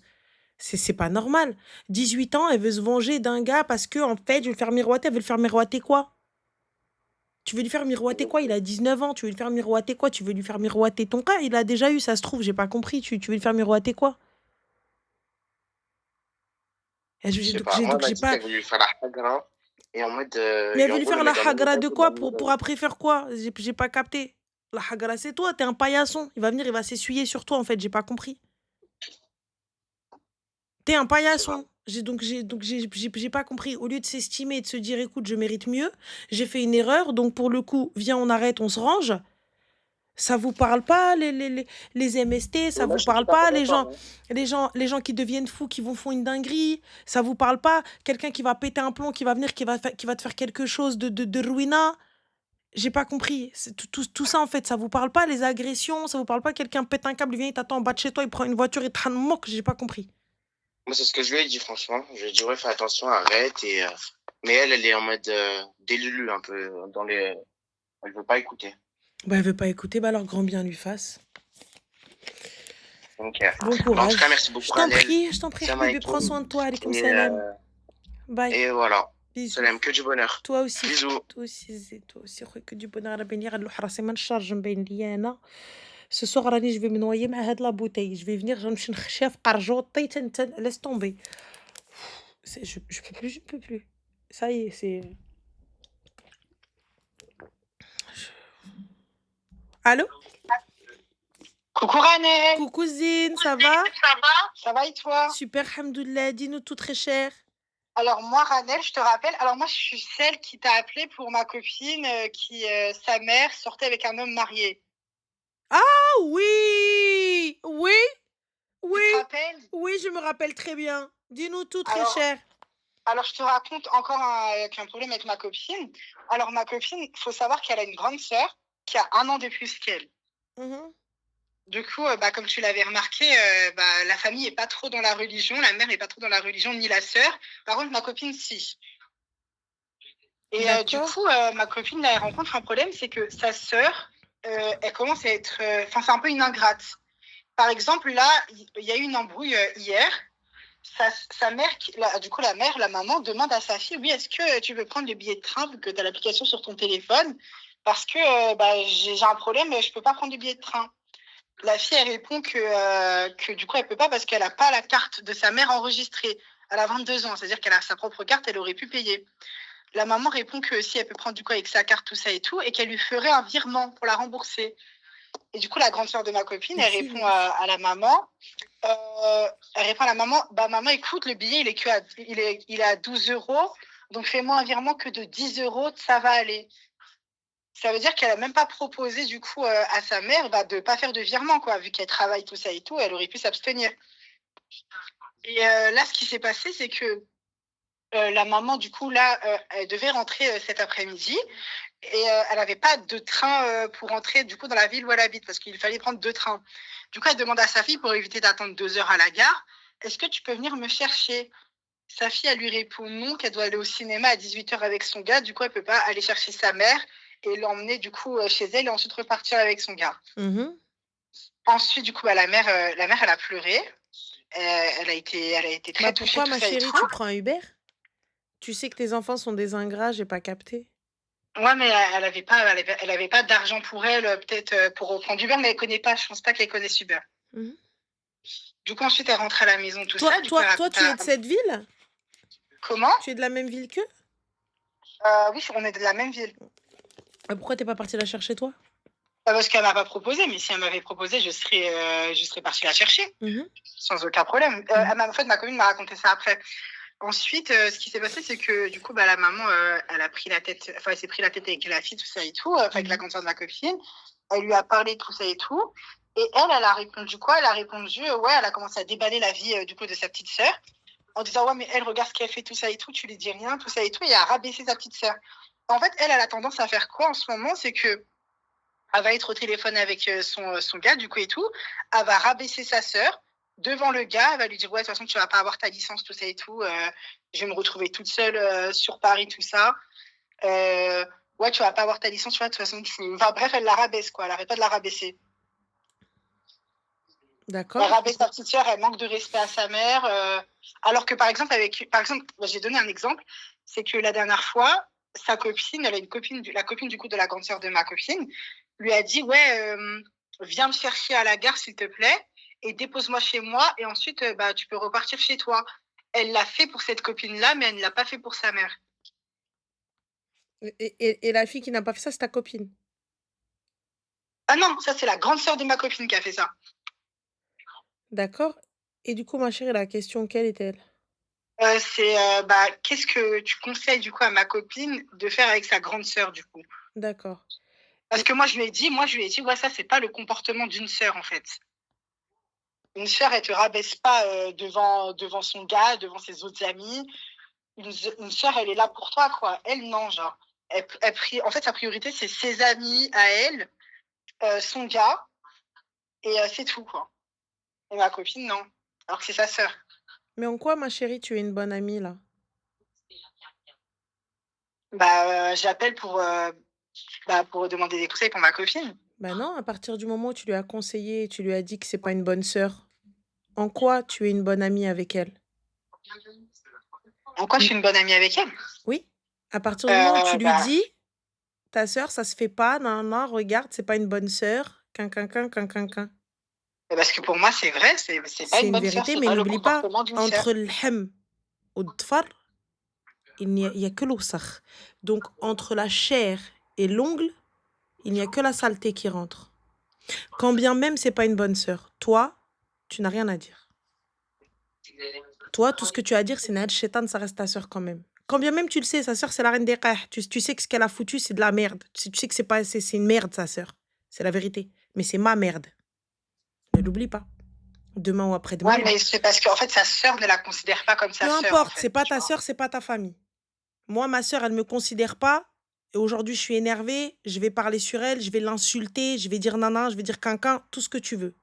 C'est pas normal. 18 ans, elle veut se venger d'un gars parce que, en fait, je vais le faire miroiter. Elle veut le faire miroiter quoi? Tu veux lui faire miroiter quoi? Il a 19 ans. Tu veux lui faire miroiter quoi? Tu veux lui faire miroiter ton cas? Il a déjà eu, ça se trouve, j'ai pas compris. Tu veux lui faire miroiter quoi? Je sais Donc, pas. Moi, elle m'a j'ai dit pas. qu'elle voulait lui faire la hagra et en mode, Mais elle et veut en lui gros, le faire la mettre dans le hagra mauvais de coup, dans quoi le pour mauvais. après faire quoi? J'ai pas capté. La hagra, c'est toi, t'es un paillasson. Il va venir, il va s'essuyer sur toi, en fait, j'ai pas compris. T'es un Je sais pas. paillasson. J'ai pas compris. Au lieu de s'estimer et de se dire, écoute, je mérite mieux, j'ai fait une erreur, donc pour le coup, viens, on arrête, on se range. Ça vous parle pas, les MST, ça Mais moi, vous je suis tout parle à fait pas, d'accord. Hein. les gens qui deviennent fous, qui vont font une dinguerie, ça vous parle pas, quelqu'un qui va péter un plomb, qui va venir, qui va te faire quelque chose de ruinant. J'ai pas compris. Tout ça, en fait, ça vous parle pas, les agressions, ça vous parle pas, quelqu'un pète un câble, il vient, il t'attend en bas de chez toi, il prend une voiture, il te moque, j'ai pas compris. Moi, c'est ce que je lui ai dit, franchement. Je lui ai dit, ouais, fais attention, arrête. Et, mais elle est en mode délulu, un peu. Elle veut pas écouter. Bah, elle veut pas écouter, bah alors grand bien lui fasse. Donc, Bon bah, en tout cas, courage. merci beaucoup, Ranel. Je t'en prie, Salam Habibi, prends alaikum. soin de toi, alaikum Et, salam. Bye, et voilà. bisous. Salam, que du bonheur. Toi aussi. Bisous. Toi aussi, خويا que du bonheur. ربي غير نلوح راسي ما نشارج مبين ليا انا. Ce soir راني je vais me noyer مع هاد لا bouteille. Je vais venir غنمشي نخشيها في قرجوطي laisse tomber. Je peux plus, je peux plus. Ça y est, c'est. Allô? Coucou Ranel, Coucou Zine, ça va? ça va et toi? Super, hamdoullah, dis-nous tout très cher. Alors moi Ranel, je te rappelle, alors moi je suis celle qui t'a appelé pour ma copine qui, sa mère sortait avec un homme marié. Ah oui! Oui! Tu Oui! te rappelles? Oui, je me rappelle très bien. Dis-nous tout très Alors, cher. alors je te raconte encore un problème avec ma copine. Alors ma copine, il faut savoir qu'elle a une grande sœur qui a 1 an de plus qu'elle. Mhm. Du coup, comme tu l'avais remarqué, la famille n'est pas trop dans la religion, la mère n'est pas trop dans la religion, ni la sœur. Par contre, ma copine, si. Et du D'accord. coup, ma copine, là, elle rencontre un problème, c'est que sa sœur, elle commence à être... Enfin, c'est un peu une ingrate. Par exemple, là, il y a eu une embrouille hier. Sa mère, du coup, la maman demande à sa fille, oui, est-ce que tu veux prendre le billet de train vu que tu as l'application sur ton téléphone? Parce que j'ai un problème, je peux pas prendre le billet de train. La fille, elle répond que du coup, elle peut pas parce qu'elle a pas la carte de sa mère enregistrée. Elle a 22 ans, c'est-à-dire qu'elle a sa propre carte, elle aurait pu payer. La maman répond que si elle peut prendre du coup avec sa carte, tout ça et tout, et qu'elle lui ferait un virement pour la rembourser. Et du coup, la grande sœur de ma copine, elle répond à la maman, bah maman, écoute, le billet, il est à 12 euros, donc fais-moi un virement que de 10 euros, ça va aller. Ça veut dire qu'elle a même pas proposé du coup à sa mère de pas faire de virement, quoi, vu qu'elle travaille tout ça et tout, elle aurait pu s'abstenir. Et là, ce qui s'est passé, c'est que la maman, du coup, là, elle devait rentrer cet après-midi et elle n'avait pas de train pour rentrer, du coup, dans la ville où elle habite, parce qu'il fallait prendre 2 trains. Du coup, elle demande à sa fille, pour éviter d'attendre 2 heures à la gare, est-ce que tu peux venir me chercher? Sa fille, elle lui répond non, qu'elle doit aller au cinéma à 18 heures avec son gars. Du coup, elle peut pas aller chercher sa mère et l'emmener, du coup, chez elle et ensuite repartir avec son gars. Ensuite, du coup, la mère, elle a pleuré. Elle a été très touchée. Pourquoi, ma chérie, tu prends un Uber? Tu sais que tes enfants sont des ingrats, j'ai pas capté. Ouais, mais elle avait pas d'argent pour elle, peut-être pour prendre Uber, mais elle connaît pas. Je pense pas qu'elle connaisse Uber. Du coup, ensuite, elle rentre à la maison, tout ça. Toi, tu es de cette ville? Comment? Tu es de la même ville qu'eux? Oui, on est de la même ville. Pourquoi t'es pas partie la chercher, toi? Parce qu'elle m'a pas proposé, mais si elle m'avait proposé, je serais partie la chercher, sans aucun problème. En fait, ma copine m'a raconté ça après. Ensuite, ce qui s'est passé, c'est que du coup, la maman, elle a pris la tête, enfin, elle s'est pris la tête avec la fille, tout ça et tout, avec la grande sœur de ma copine. Elle lui a parlé de tout ça et tout. Et elle a répondu quoi? Elle a répondu, ouais, elle a commencé à déballer la vie du coup de sa petite sœur, en disant, ouais, mais elle, regarde ce qu'elle fait, tout ça et tout, tu lui dis rien, tout ça et tout, et à rabaisser sa petite sœur. En fait, elle a tendance à faire quoi en ce moment? C'est que elle va être au téléphone avec son gars, du coup, et tout. Elle va rabaisser sa sœur devant le gars. Elle va lui dire, ouais, de toute façon, tu vas pas avoir ta licence, tout ça et tout. Je vais me retrouver toute seule sur Paris, tout ça. Ouais, tu vas pas avoir ta licence, tu vois, de toute façon. Enfin, bref, elle la rabaisse, quoi. Elle arrête pas de la rabaisser. D'accord. Elle rabaisse sa petite sœur, elle manque de respect à sa mère. Alors que, par exemple, j'ai donné un exemple, c'est que la dernière fois, sa copine, elle a une copine, la copine du coup de la grande sœur de ma copine, lui a dit, ouais, viens me chercher à la gare, s'il te plaît, et dépose-moi chez moi, et ensuite, tu peux repartir chez toi. Elle l'a fait pour cette copine-là, mais elle ne l'a pas fait pour sa mère. Et la fille qui n'a pas fait ça, c'est ta copine? Ah non, ça, c'est la grande sœur de ma copine qui a fait ça. D'accord. Et du coup, ma chérie, la question, quelle est-elle? C'est qu'est-ce que tu conseilles du coup à ma copine de faire avec sa grande sœur du coup? D'accord. Parce que moi je lui ai dit, ouais, ça c'est pas le comportement d'une sœur en fait. Une sœur, elle te rabaisse pas devant son gars, devant ses autres amis. Une sœur, elle est là pour toi quoi. Elle non, genre. En fait, sa priorité c'est ses amis à elle, son gars, et c'est tout quoi. Et ma copine non, alors que c'est sa sœur. Mais en quoi, ma chérie, tu es une bonne amie là? J'appelle pour demander des conseils pour ma copine. Bah non, à partir du moment où tu lui as conseillé, tu lui as dit que c'est pas une bonne sœur, en quoi tu es une bonne amie avec elle? En quoi je suis une bonne amie avec elle? Oui. À partir du moment où tu lui dis, ta sœur, ça se fait pas, non, regarde, c'est pas une bonne sœur, Parce que pour moi, c'est vrai, c'est pas une bonne vérité, sœur, mais pas le n'oublie pas, comportement d'une sœur. entre le hem ou le tfar, il n'y a que l'oussakh. Donc, entre la chair et l'ongle, il n'y a que la saleté qui rentre. Quand bien même c'est pas une bonne sœur, toi, tu n'as rien à dire. Toi, tout ce que tu as à dire, c'est Nahel Shaitan, ça reste ta sœur quand même. Quand bien même tu le sais, sa sœur, c'est la reine des qah. Tu sais que ce qu'elle a foutu, c'est de la merde. Tu sais que c'est une merde, sa sœur. C'est la vérité. Mais c'est ma merde. Ne l'oublie pas. Demain ou après-demain. Ouais, mais c'est parce qu'en fait, sa sœur ne la considère pas comme sa sœur. Peu importe, en fait, c'est pas ta sœur, c'est pas ta famille. Moi, ma sœur, elle me considère pas. Et aujourd'hui, je suis énervée. Je vais parler sur elle, je vais l'insulter, je vais dire nana, je vais dire quinquin, tout ce que tu veux.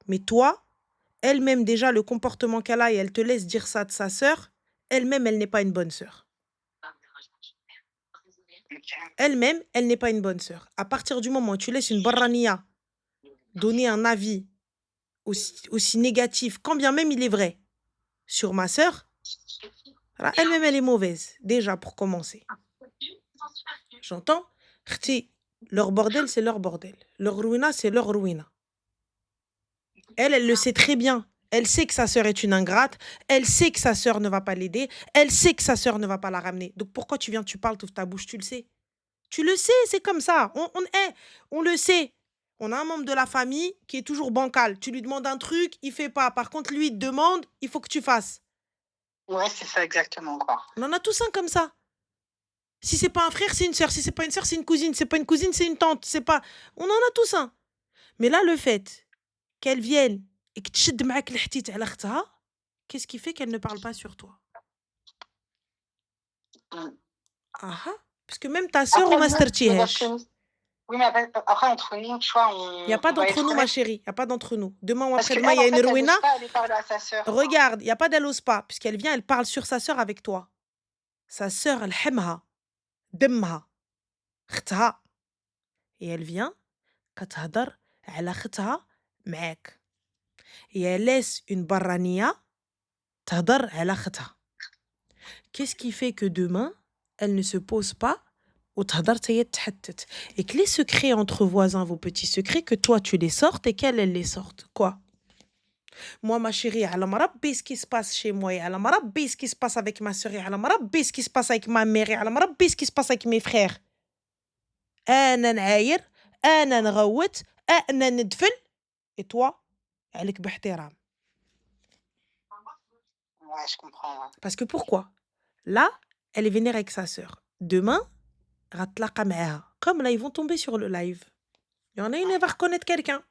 Mais toi, elle-même, déjà, le comportement qu'elle a et elle te laisse dire ça de sa sœur, elle-même, elle n'est pas une bonne sœur. Elle-même, elle n'est pas une bonne sœur. À partir du moment où tu laisses une barrania donner un avis aussi négatif, quand bien même il est vrai, sur ma sœur, elle-même, elle est mauvaise, déjà, pour commencer. J'entends? Khti, leur bordel, c'est leur bordel. Leur ruina, c'est leur ruina. Elle le sait très bien. Elle sait que sa sœur est une ingrate. Elle sait que sa sœur ne va pas l'aider. Elle sait que sa sœur ne va pas la ramener. Donc pourquoi tu viens, tu parles, t'ouvres ta bouche, tu le sais. Tu le sais, c'est comme ça. On le sait. On a un membre de la famille qui est toujours bancal. Tu lui demandes un truc, il fait pas. Par contre, lui, il te demande, il faut que tu fasses. Ouais, c'est ça exactement, quoi. On en a tous un comme ça. Si c'est pas un frère, c'est une sœur. Si c'est pas une sœur, c'est une cousine. Si c'est pas une cousine, c'est une tante. C'est pas. On en a tous un. Mais là, le fait qu'elle vienne et que تشد معاك الحتيت على اختها, qu'est-ce qui fait qu'elle ne parle pas sur toi? Ah ah. Parce que même ta sœur, on a startihesh. Oui, mais après, entre nous, tu vois, Il n'y a pas d'entre nous, ma chérie. Il n'y a pas d'entre nous. Demain ou parce que après-demain, il y a une ruina. Elle n'ose pas aller parler à sa sœur. Regarde, il n'y a pas d'elle ose pas. Puisqu'elle vient, elle parle sur sa sœur avec toi. Sa sœur, elle حمها دمها اختها. Et elle vient, كتهضر على اختها معاك. Et elle laisse une barrania تهضر على اختها. Qu'est-ce qui fait que demain, elle ne se pose pas وتهضر تهي تحتت. Et que les secrets entre voisins, vos petits secrets, que toi tu les sortes et qu'elle, elle les sorte. Quoi? Moi, ma chérie, على مربي ce qui se passe chez moi, على مربي ce qui se passe avec ma sœur, على مربي ce qui se passe avec ma mère, على مربي ce qui se passe avec mes frères. أنا نعاير, أنا نغوت, أنا ندفل. Et toi, عليك باحترام. Ouais, je comprends. Ouais. Parce que pourquoi? Là, elle est vénère avec sa sœur. Demain, غتلاقى معاها. Comme là, ils vont tomber sur le live. Il y en a une, elle va reconnaître quelqu'un.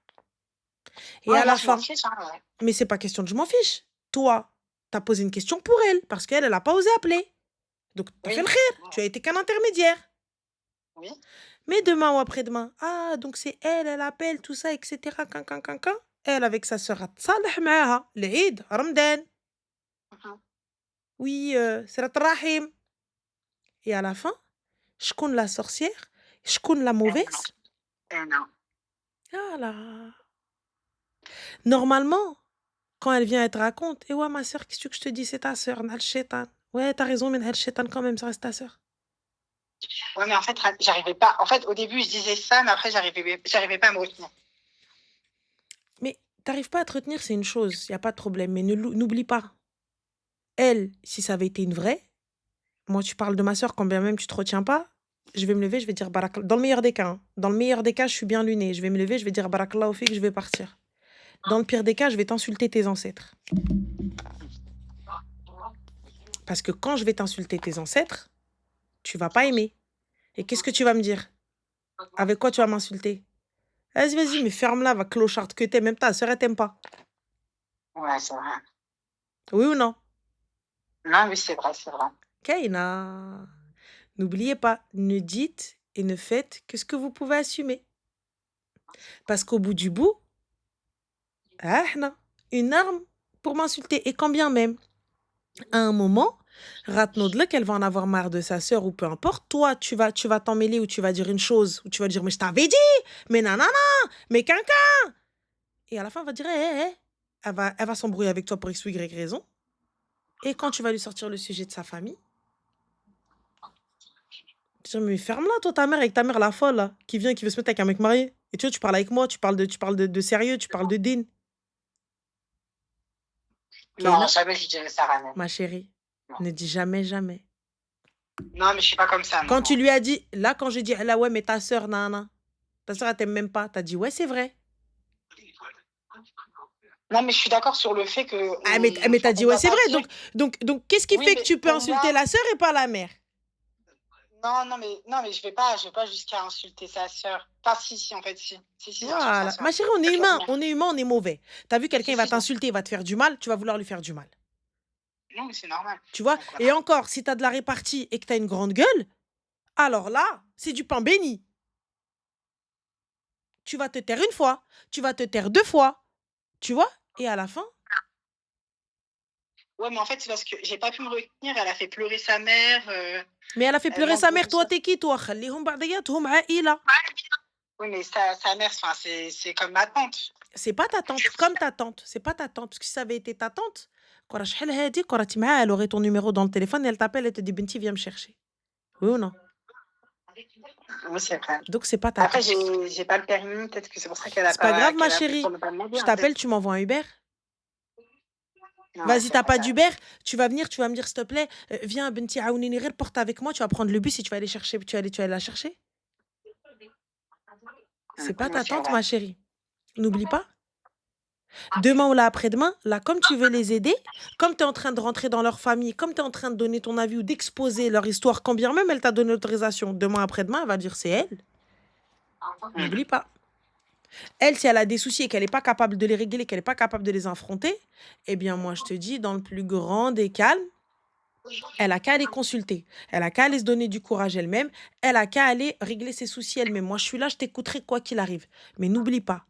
Et Ouais, à la je m'en fin. fiche, hein, ouais. Mais c'est pas question de je m'en fiche. Toi, t'as posé une question pour elle, parce qu'elle, elle a pas osé appeler. Donc, t'as Oui. fait le khir. Tu as été qu'un intermédiaire. Oui. Mais demain ou après-demain, ah, donc c'est elle, elle appelle, tout ça, etc. Elle, avec sa sœur, تصالح معاها. العيد, Ramadan. Oui, Salat Rahim. Et à la fin, شكون la sorcière, شكون la mauvaise. Non. Ah là. Normalement, quand elle vient, elle te raconte, ouais, ma sœur, qu'est-ce que je te dis, c'est ta sœur, Nal Shaitan. Ouais, t'as raison, mais Nal Shaitan, quand même, ça reste ta sœur. Ouais, mais en fait, j'arrivais pas. En fait, au début, je disais ça, mais après, j'arrivais pas à me retenir. Mais t'arrives pas à te retenir, c'est une chose, il n'y a pas de problème. Mais n'oublie pas. Elle, si ça avait été une vraie, moi, tu parles de ma sœur, quand bien même tu te retiens pas, je vais me lever, je vais dire Barakallah. Dans le meilleur des cas, hein. Dans le meilleur des cas, je suis bien lunée. Je vais me lever, je vais dire Barakallah au fait que je vais partir. Dans le pire des cas, je vais t'insulter tes ancêtres. Parce que quand je vais t'insulter tes ancêtres, tu vas pas aimer. Et qu'est-ce que tu vas me dire? Avec quoi tu vas m'insulter? Vas-y, mais ferme-la, va clocharde que t'es. Même ta sœur, elle t'aime pas. Ouais, c'est vrai. Oui ou non? Non, oui, c'est vrai, c'est vrai. Kaina. N'oubliez pas, ne dites et ne faites que ce que vous pouvez assumer. Parce qu'au bout du bout, une arme pour m'insulter. Et quand bien même, à un moment, Ratnodlek, elle va en avoir marre de sa sœur ou peu importe. Toi, tu vas t'en mêler ou tu vas dire une chose, ou tu vas dire, mais je t'avais dit, mais nanana, mais quinquin. Et à la fin, elle va dire, elle va s'embrouiller avec toi pour X ou Y raison. Et quand tu vas lui sortir le sujet de sa famille, tu dis, mais ferme-la, toi, ta mère, avec ta mère, la folle, là, qui vient, qui veut se mettre avec un mec marié. Et tu vois, tu parles avec moi, tu parles de sérieux, tu parles de din. Non, jamais je dirais ça, Ramel. Ma chérie, non. Ne dis jamais, jamais. Non, mais je suis pas comme ça. Quand non. tu lui as dit, là, quand j'ai dit, là, ouais, mais ta sœur, nana, ta sœur, elle t'aime même pas. T'as dit, ouais, c'est vrai. Non, mais je suis d'accord sur le fait que. Ah, mais t'as dit, ouais, c'est vrai. Donc qu'est-ce qui fait que tu peux insulter la sœur et pas la mère? Non, mais je vais pas jusqu'à insulter sa sœur. Enfin, si, en fait, si. Voilà. Ma chérie, on est humain, on est mauvais. T'as vu, quelqu'un, il va t'insulter, il va te faire du mal, tu vas vouloir lui faire du mal. Non, mais c'est normal. Tu vois? Et encore, si t'as de la répartie et que t'as une grande gueule, alors là, c'est du pain béni. Tu vas te taire une fois, tu vas te taire 2 fois, tu vois? Et à la fin... Ouais, mais en fait, c'est parce que j'ai pas pu me retenir, elle a fait pleurer sa mère. Mais elle a fait pleurer sa mère, toi, t'es qui, toi? Oui, mais sa mère, c'est comme ma tante. C'est pas ta tante, comme ta tante. C'est pas ta tante. Parce que si ça avait été ta tante, elle aurait ton numéro dans le téléphone et elle t'appelle et te dit Binti, viens me chercher. Oui ou non? Oui, c'est vrai. Donc, c'est pas ta Après, tante. j'ai pas le permis, peut-être que c'est pour ça qu'elle a C'est pas pas, grave, ma qu'elle a pris chérie. pour ne pas me demander, Je en fait. t'appelle, tu m'envoies un Uber. Non, Vas-y, c'est t'as pas pas ça. d'Uber, tu vas venir, tu vas me dire, s'il te plaît, viens, Binti Aounini Ghir, porte avec moi, tu vas prendre le bus et tu vas aller chercher, tu vas aller la chercher. C'est pas Oui, ta c'est tante, vrai. ma chérie. N'oublie pas. Demain ou là après-demain, là, comme tu veux les aider, comme tu es en train de rentrer dans leur famille, comme tu es en train de donner ton avis ou d'exposer leur histoire, quand bien même elle t'a donné l'autorisation, demain après-demain, elle va dire c'est elle. N'oublie pas. Elle, si elle a des soucis et qu'elle n'est pas capable de les régler, qu'elle n'est pas capable de les affronter, eh bien, moi, je te dis, dans le plus grand des calmes, elle a qu'à aller consulter. Elle a qu'à aller se donner du courage elle-même. Elle a qu'à aller régler ses soucis elle-même. Moi, je suis là, je t'écouterai quoi qu'il arrive. Mais n'oublie pas,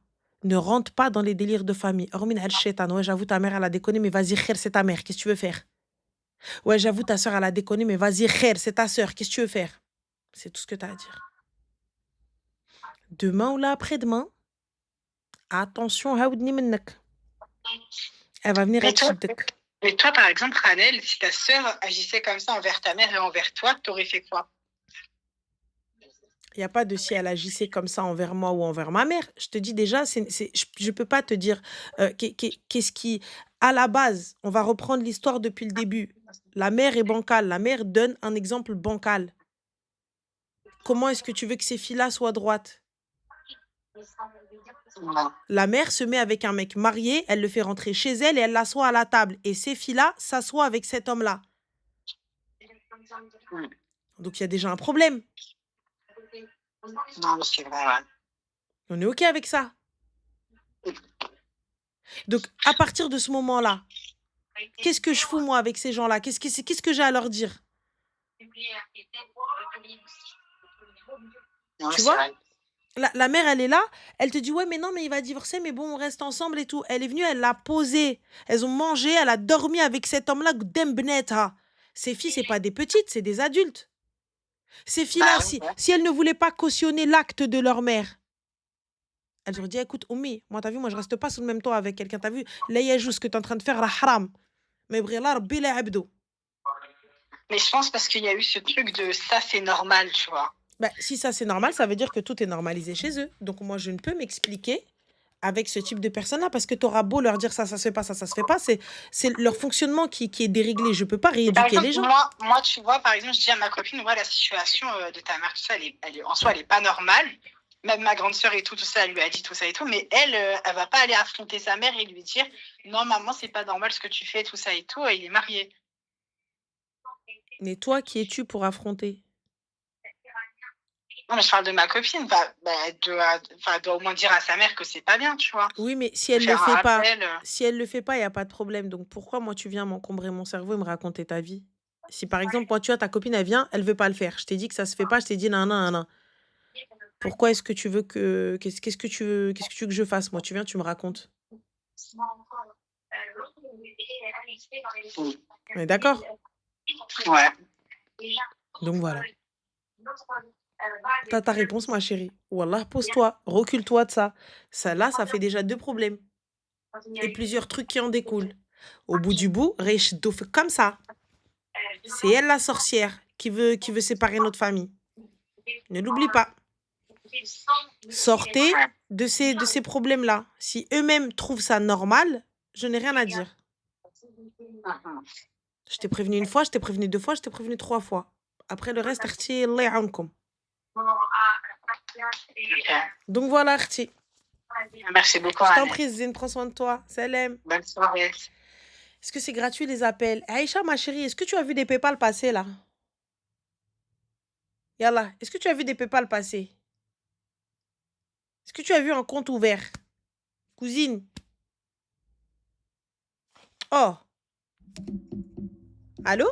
ne rentre pas dans les délires de famille. Hormis al-shaitan. Ouais, j'avoue, ta mère, elle a déconné, mais vas-y, khair, c'est ta mère. Qu'est-ce que tu veux faire? Ouais, j'avoue, ta soeur, elle a déconné, mais vas-y, khair, c'est ta soeur. Qu'est-ce que tu veux faire? C'est tout ce que tu as à dire. Demain ou là après-demain, attention, haoudni minnak. Elle va venir Mais être toi, shiddak. mais toi, par exemple, Ranel, si ta sœur agissait comme ça envers ta mère et envers toi, t'aurais fait quoi? Il n'y a pas de si elle agissait comme ça envers moi ou envers ma mère. Je te dis déjà, je ne peux pas te dire qu'est-ce qui... À la base, on va reprendre l'histoire depuis le début. La mère est bancale. La mère donne un exemple bancal. Comment est-ce que tu veux que ces filles-là soient droites? Non. La mère se met avec un mec marié, elle le fait rentrer chez elle et elle l'assoit à la table. Et ces filles-là s'assoient avec cet homme-là. Donc, il y a déjà un problème. Non, c'est vrai, ouais. On est OK avec ça. Donc, à partir de ce moment-là, qu'est-ce que je fous, moi, avec ces gens-là? Qu'est-ce que j'ai à leur dire? Non, Tu c'est vois? vrai. La mère, elle est là, elle te dit, ouais, mais non, mais il va divorcer, mais bon, on reste ensemble et tout. Elle est venue, elle l'a posé. Elles ont mangé, elle a dormi avec cet homme-là, Gdembneta. Ces filles, c'est pas des petites, c'est des adultes. Ces filles-là, Bah oui, ouais. si elles ne voulaient pas cautionner l'acte de leur mère, elles auraient dit, écoute, Oumi, moi, t'as vu, moi, je reste pas sous le même toit avec quelqu'un. T'as vu, là, il y a juste ce que t'es en train de faire, la haram. Mais brilla, rabbi la abdo. Mais je pense parce qu'il y a eu ce truc de ça, c'est normal, tu vois. Bah, si ça, c'est normal, ça veut dire que tout est normalisé chez eux. Donc, moi, je ne peux m'expliquer avec ce type de personnes-là, parce que tu auras beau leur dire ça se fait pas, ça se fait pas, c'est leur fonctionnement qui est déréglé. Je peux pas Par rééduquer les exemple, gens. moi, tu vois, par exemple, je dis à ma copine, ouais, la situation de ta mère, tout ça, en soi, elle est pas normale. Même ma grande sœur et tout ça, elle lui a dit tout ça et tout, mais elle va pas aller affronter sa mère et lui dire, non, maman, c'est pas normal ce que tu fais, tout ça et tout, et il est marié. Mais toi, qui es-tu pour affronter? Non, mais je parle de ma copine, elle doit au moins dire à sa mère que c'est pas bien, tu vois. Oui, mais si elle le fait pas, si elle le fait pas, il y a pas de problème. Donc pourquoi moi tu viens m'encombrer mon cerveau et me raconter ta vie? Si par exemple, moi tu vois ta copine elle vient, elle veut pas le faire. Je t'ai dit que ça se fait pas, je t'ai dit non non non. Pourquoi est-ce que tu veux que qu'est-ce que tu veux que je fasse? Moi tu viens, tu me racontes. On est d'accord? Ouais. Donc voilà. T'as ta réponse, ma chérie. Wallah, pose-toi, recule-toi de ça. Ça, là, ça fait déjà 2 problèmes. Et plusieurs trucs qui en découlent. Au bout du bout, Reich Douf, comme ça. C'est elle la sorcière qui veut séparer notre famille. Ne l'oublie pas. Sortez de ces problèmes-là. Si eux-mêmes trouvent ça normal, je n'ai rien à dire. Je t'ai prévenu 1 fois, je t'ai prévenu 2 fois, je t'ai prévenu 3 fois. Après le reste, Arti, Allah yaounkoum. Donc voilà, Arti. Merci beaucoup. Je t'en prie, Zine, prends soin de toi. Salam. Bonne soirée. Est-ce que c'est gratuit les appels? Aïcha, ma chérie, est-ce que tu as vu des PayPal passer là? Yallah, est-ce que tu as vu des PayPal passer? Est-ce que tu as vu un compte ouvert? Cousine? Oh. Allô?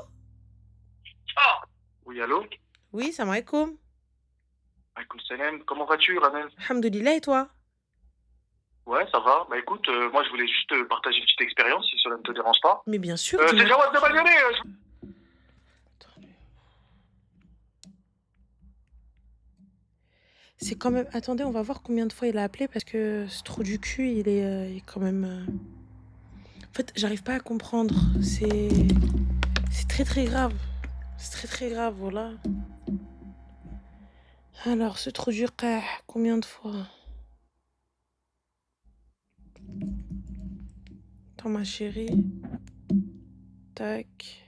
Oui, allô? Oui, salam alaikum. Alaikum salam. Comment vas-tu, Ranel? Alhamdoulilah, et toi? Ouais, ça va. Bah écoute, moi je voulais juste partager une petite expérience, si cela ne te dérange pas. Mais bien sûr, C'est dis-moi. Jawad de Bagnolet. C'est quand même... Attendez, on va voir combien de fois il a appelé parce que ce trou du cul, il est quand même... En fait, j'arrive pas à comprendre. C'est très très grave. C'est très très grave, voilà. Alors, ce trou du cul, combien de fois? Attends, ma chérie. Tac.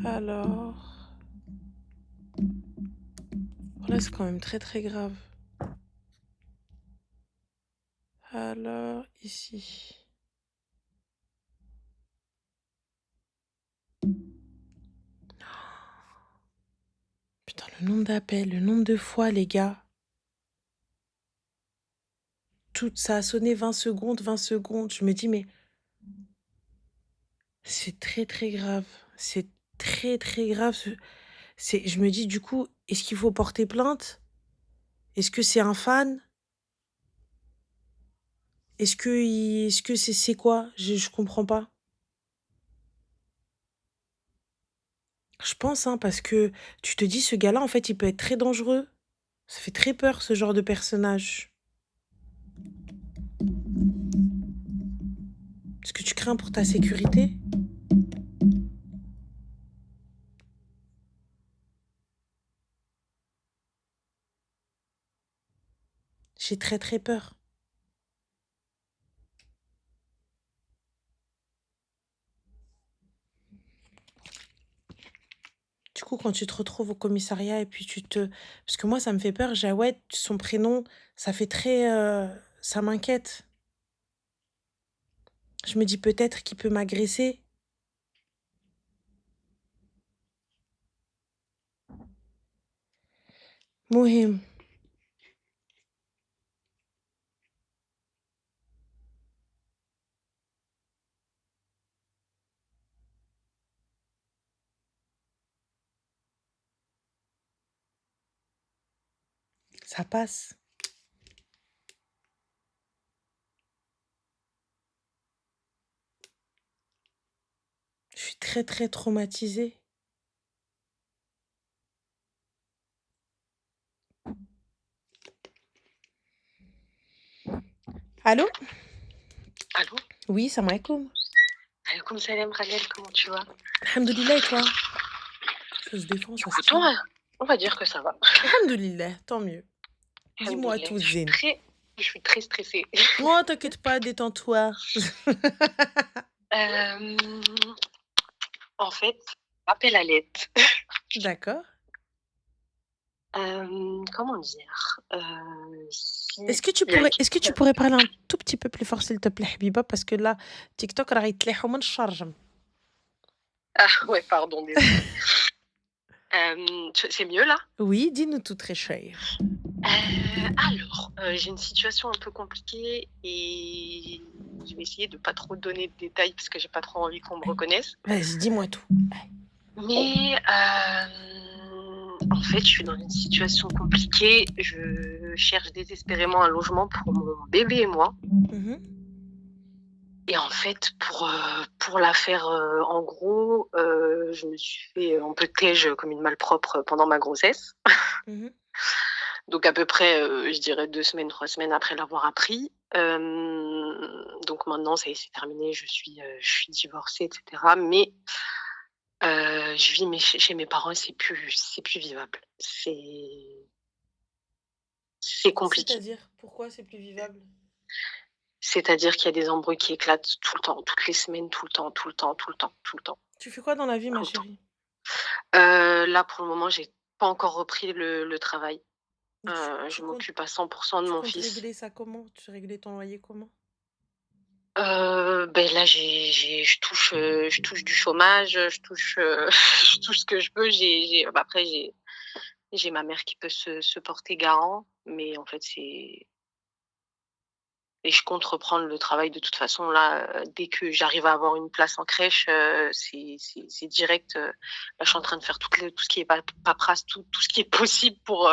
Alors... Voilà, c'est quand même très très grave. Alors, ici. Putain, le nombre d'appels, le nombre de fois, les gars. Tout, ça a sonné 20 secondes, 20 secondes. Je me dis, mais c'est très très grave. C'est très très grave. Je me dis, du coup, est-ce qu'il faut porter plainte? Est-ce que c'est un fan? Est-ce que c'est quoi? Je comprends pas. Je pense, hein, parce que tu te dis, ce gars-là, en fait, il peut être très dangereux. Ça fait très peur, ce genre de personnage. Est-ce que tu crains pour ta sécurité? J'ai très très peur. Du coup, quand tu te retrouves au commissariat et puis Parce que moi, ça me fait peur. Jawed, son prénom, ça fait très... Ça m'inquiète. Je me dis peut-être qu'il peut m'agresser. Mohim. Ça passe. Je suis très très traumatisée. Allô? Allô? Oui, salam alaikum. Alaikum salam, Khaled, comment tu vas? Alhamdoulilah, et toi? Ça se défend, ça se Écoute, tient. on va dire que ça va. Alhamdoulilah, tant mieux. Dis-moi Alhamdoulilah. tout, Zine. Je suis très stressée. Oh, t'inquiète pas, détends-toi. En fait, appel à l'aide. D'accord. Comment dire? Est-ce que tu pourrais parler un tout petit peu plus fort, s'il te plaît, Habiba, parce que là, TikTok, راه يتلاحوا من الشرجم. Ah ouais, pardon, désolée. C'est mieux là? Oui, dis-nous tout, très cher. Alors, j'ai une situation un peu compliquée et je vais essayer de pas trop donner de détails parce que j'ai pas trop envie qu'on me reconnaisse. Vas-y, dis-moi tout. Mais en fait, je suis dans une situation compliquée. Je cherche désespérément un logement pour mon bébé et moi. Mhm. Et en fait, pour la faire en gros, je me suis fait un peu têche comme une malpropre pendant ma grossesse. Mhm. Donc à peu près, je dirais 2 semaines, 3 semaines après l'avoir appris. Donc maintenant, ça y est, c'est terminé, je suis divorcée, etc. Mais je vis chez mes parents, c'est plus vivable. C'est compliqué. C'est-à-dire, pourquoi c'est plus vivable? C'est-à-dire qu'il y a des embrouilles qui éclatent tout le temps, toutes les semaines, tout le temps, tout le temps, tout le temps, tout le temps. Tu fais quoi dans la vie, ma Tout le temps. chérie? Là, pour le moment, j'ai pas encore repris le travail. Je m'occupe à 100% de Tu mon comptes fils. régler ça comment? Tu réglais ton loyer comment? Là, je touche du chômage, je touche je touche ce que je peux. Après j'ai ma mère qui peut se porter garant, mais en fait, et je compte reprendre le travail de toute façon là, dès que j'arrive à avoir une place en crèche, c'est direct, là, je suis en train de faire tout ce qui est paperasse, tout ce qui est possible pour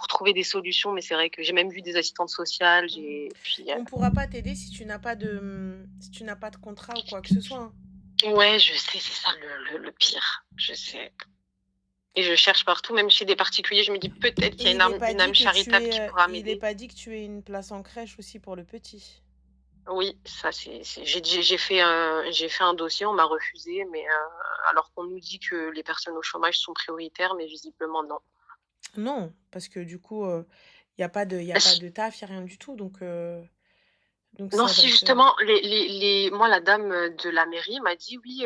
trouver des solutions, mais c'est vrai que j'ai même vu des assistantes sociales, On pourra pas t'aider si tu n'as pas de contrat ou quoi que ce soit, hein. Ouais, je sais, c'est ça le pire, je sais. Et je cherche partout, même chez des particuliers. Je me dis peut-être qu'il y Et a il n'est pas une dit âme que tu charitable qui aies, pourra il n'est m'aider. pas dit que tu aies une place en crèche aussi pour le petit. Oui, ça j'ai fait un dossier, on m'a refusé, mais alors qu'on nous dit que les personnes au chômage sont prioritaires, mais visiblement non. Non, parce que du coup, il n'y a pas de, Bah, de taf, il n'y a rien du tout. Donc non, ça va si être. justement, moi, la dame de la mairie m'a dit oui,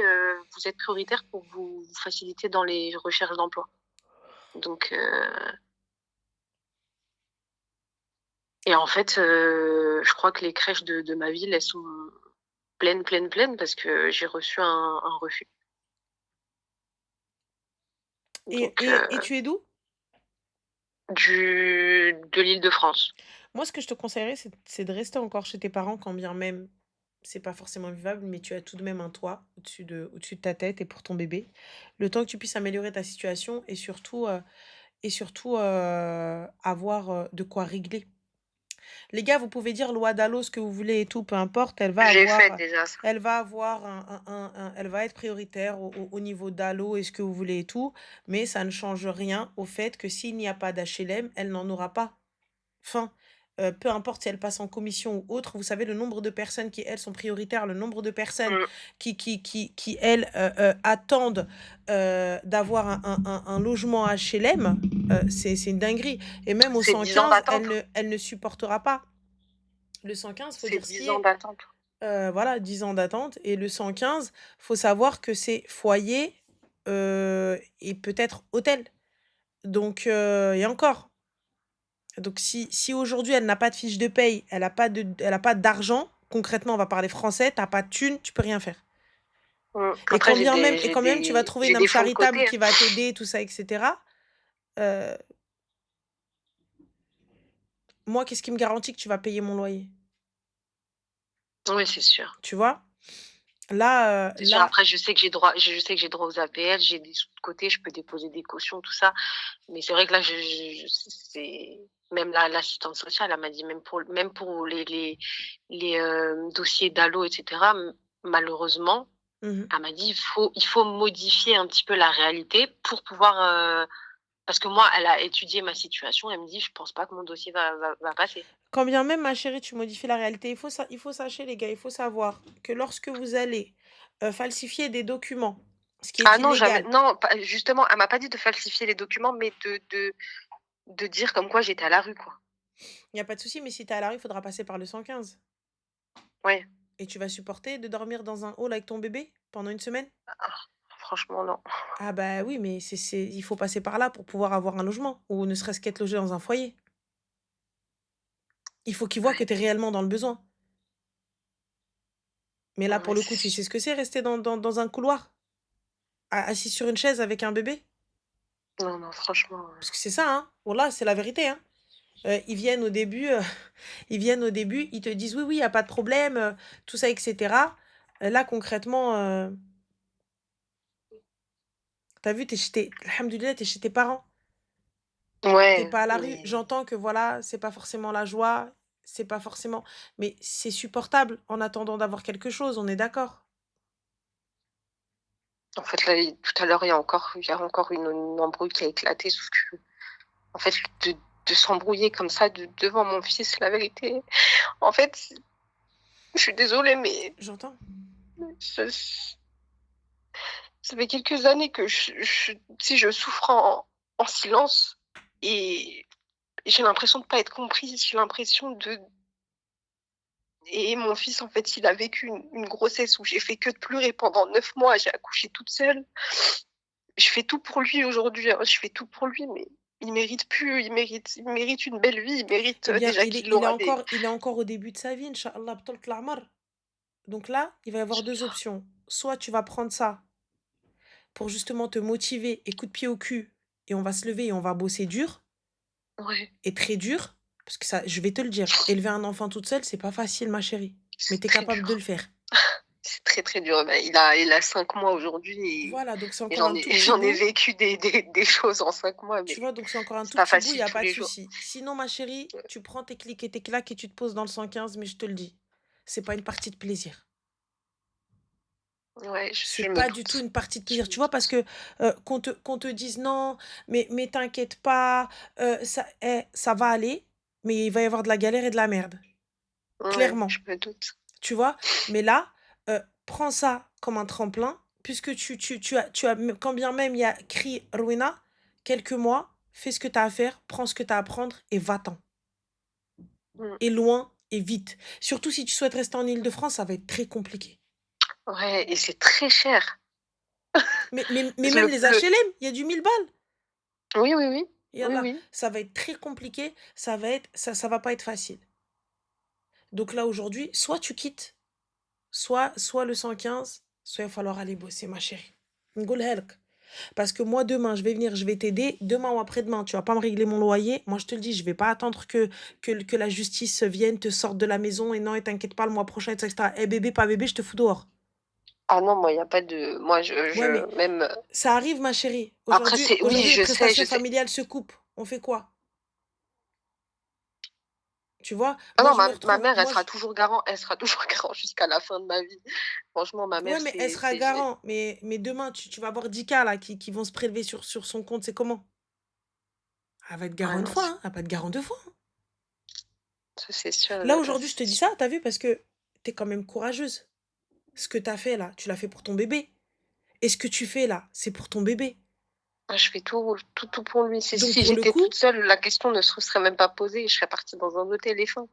vous êtes prioritaire pour vous faciliter dans les recherches d'emploi. Donc, et en fait, je crois que les crèches de ma ville, elles sont pleines, pleines, pleines parce que j'ai reçu un refus. Donc, Et tu es d'où? de l'Île-de-France. Moi, ce que je te conseillerais, c'est de rester encore chez tes parents, quand bien même c'est pas forcément vivable, mais tu as tout de même un toit au-dessus de ta tête et pour ton bébé. Le temps que tu puisses améliorer ta situation et surtout avoir de quoi régler. Les gars, vous pouvez dire loi Dalo, ce que vous voulez et tout, peu importe, J'ai fait déjà ça. elle va avoir elle va être prioritaire au niveau Dalo et ce que vous voulez et tout, mais ça ne change rien au fait que s'il n'y a pas d'HLM, elle n'en aura pas. Fin. Peu importe si elle passe en commission ou autre, vous savez le nombre de personnes qui, elles, sont prioritaires, le nombre de personnes Mm. qui elles, attendent d'avoir un logement HLM, c'est une dinguerie. Et même au C'est 10 ans 115, d'attente. elle ne supportera pas. Le 115, faut C'est dire ce 10 qui ans est. d'attente. Voilà, 10 ans d'attente. Et le 115, faut savoir que c'est foyer et peut-être hôtel. Donc, et encore. Donc, si aujourd'hui, elle n'a pas de fiche de paye, elle a pas d'argent, concrètement, on va parler français, t'as pas de thune, tu peux rien faire. Et Après, quand même, tu vas trouver une j'ai âme des fonds de charitable côté. qui va t'aider, tout ça, etc. euh, Moi, qu'est-ce qui me garantit que tu vas payer mon loyer? Oui, c'est sûr. Tu vois? Là, C'est sûr. Après, je sais que j'ai droit aux APL, j'ai des sous de côté, je peux déposer des cautions, tout ça. Mais c'est vrai que là, c'est même l'assistante sociale, elle m'a dit même pour les dossiers d'allo, etc. Malheureusement, elle m'a dit il faut modifier un petit peu la réalité pour pouvoir parce que moi, elle a étudié ma situation, elle me dit je pense pas que mon dossier va passer. quand bien même, ma chérie, tu modifies la réalité, il faut sachez, les gars, il faut savoir que lorsque vous allez falsifier des documents, ce qui est Ah non, jamais. illégal, Non, justement, elle m'a pas dit de falsifier les documents, mais de dire comme quoi j'étais à la rue, quoi. il n'y a pas de souci, mais si tu es à la rue, il faudra passer par le 115. Ouais. Et tu vas supporter de dormir dans un hall avec ton bébé pendant une semaine? Franchement, non. Ah bah oui, mais il faut passer par là pour pouvoir avoir un logement ou ne serait-ce qu'être logé dans un foyer. Il faut qu'ils voient que Ouais. tu es réellement dans le besoin. Mais là, pour Ouais, le coup, tu sais ce que c'est rester dans un couloir, assis sur une chaise avec un bébé? non, non, franchement. Parce que c'est ça, hein. Voilà, c'est la vérité, hein. Ils viennent au début, ils te disent oui, oui, il n'y a pas de problème, tout ça, etc. Là, concrètement, t'as vu, alhamdoulilah, t'es chez tes parents. T'es Ouais, pas à la rue. mais J'entends que voilà, c'est pas forcément la joie, c'est pas forcément. Mais c'est supportable en attendant d'avoir quelque chose, on est d'accord? en fait, là, tout à l'heure, il y a encore une embrouille qui a éclaté, sauf que, en fait, de s'embrouiller comme ça devant mon fils, la vérité. En fait, je suis désolée, mais J'entends. ça fait quelques années que si je souffre en silence et j'ai l'impression de pas être comprise, j'ai l'impression de et mon fils, en fait, il a vécu une grossesse où j'ai fait que de pleurer pendant 9 mois, j'ai accouché toute seule. Je fais tout pour lui aujourd'hui, hein, je fais tout pour lui, mais il mérite plus, il mérite une belle vie, il mérite, Eh bien, déjà qu'il aura des il est encore au début de sa vie, Inch'Allah, btalk l'amar. Donc là, il va y avoir deux options. Soit tu vas prendre ça pour justement te motiver et coup de pied au cul, et on va se lever et on va bosser dur, ouais, et très dur, parce que ça, je vais te le dire, élever un enfant toute seule, c'est pas facile, ma chérie, mais c'est t'es très capable de dur. le faire. C'est très, très dur. Bah, il a 5 mois aujourd'hui Voilà, donc c'est et encore un tout petit j'en ai bout. vécu des choses en 5 mois, Tu mais vois, donc c'est encore un c'est tout pas petit bout, il y facile a tous pas de les jours. souci. Sinon, ma chérie, tu prends tes clics et tes claques et tu te poses dans le 115, mais je te le dis, c'est pas une partie de plaisir. Ouais, je C'est me pas du tout doute. une partie de Je plaisir. me Tu vois, parce doute. que qu'on te dise non, mais t'inquiète pas, ça va aller, mais il va y avoir de la galère et de la merde, Ouais, clairement. je me doute. Tu vois? Mais là, prends ça comme un tremplin, puisque tu as, quand bien même il y a cri Rowena, quelques mois, fais ce que tu as à faire, prends ce que tu as à prendre et va-t'en. Mmh. Et loin et vite. Surtout si tu souhaites rester en Île-de-France, ça va être très compliqué. Ouais, et c'est très cher. Mais même Le les le HLM, il y a du 1000 balles. Oui, oui, oui. Oui, Yallah, oui. ça va être très compliqué, ça va pas être facile. Donc là, aujourd'hui, soit tu quittes, soit le 115, soit il va falloir aller bosser, ma chérie. N'قول لك. Parce que moi, demain, je vais venir, je vais t'aider. Demain ou après-demain, tu vas pas me régler mon loyer. Moi, je te le dis, je vais pas attendre que la justice vienne, te sorte de la maison et non, et t'inquiète pas, le mois prochain, etc. Eh bébé, pas bébé, je te fous dehors. Ah non, moi, il y a pas de moi, Ouais, mais je même, ça arrive, ma chérie. après c'est oui, Aujourd'hui, les je prestations sais. familiales se coupent. On fait quoi? Tu vois? Ah Moi, non, je me ma retrouve. mère, elle sera toujours garant jusqu'à la fin de ma vie. Franchement, ma Ouais, mère, mais elle sera c'est j'ai garant. Mais demain, tu vas avoir 10 cas là, qui vont se prélever sur son compte. C'est comment? Elle va être ah garant une non, fois, hein. Elle va pas être garant deux fois, hein. ça c'est sûr, Là, là, aujourd'hui, je te c'est dis sûr. ça, t'as vu, parce que t'es quand même courageuse. Ce que t'as fait là, tu l'as fait pour ton bébé. Et ce que tu fais là, c'est pour ton bébé. Ah, je fais tout pour lui. Donc, Si pour le j'étais coup, toute seule, la question ne se serait même pas posée, je serais partie dans un autre éléphant.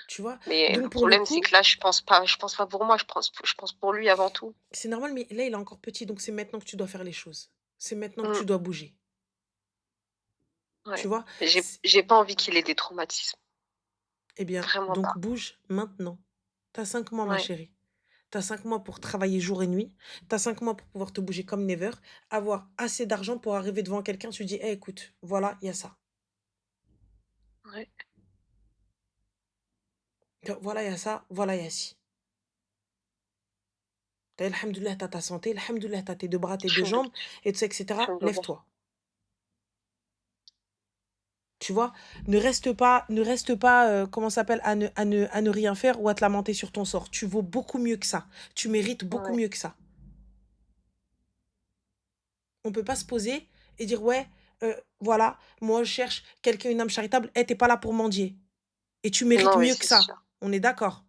tu vois, Mais le donc pour le problème, c'est coup, que là, je pense pas pour moi, je pense pour lui avant tout. c'est normal, mais là, il est encore petit, donc c'est maintenant que tu dois faire les choses. C'est maintenant que Mmh, tu dois bouger. Tu ouais. vois? J'ai pas envie qu'il ait des traumatismes, Eh bien, vraiment donc pas. bouge maintenant. T'as 5 mois, ma Ouais, chérie. T'as 5 mois pour travailler jour et nuit. T'as 5 mois pour pouvoir te bouger comme never. Avoir assez d'argent pour arriver devant quelqu'un. Tu dis, eh, écoute, voilà, il y a ça. ouais, Voilà, il y a ça. Voilà, il y a ci. Alhamdoulilah, t'as ta santé. Alhamdoulilah, t'as tes deux bras, tes deux alhamdoul jambes, et tout ça, etc. alhamdoulilah. Lève-toi. Tu vois? Ne reste pas, comment ça s'appelle, à ne rien faire ou à te lamenter sur ton sort. Tu vaux beaucoup mieux que ça. Tu mérites beaucoup Ouais. mieux que ça. On peut pas se poser et dire, ouais, voilà, moi je cherche quelqu'un, une âme charitable. Eh, t'es pas là pour mendier. Et tu mérites Non, oui, mieux que c'est ça. sûr. On est d'accord.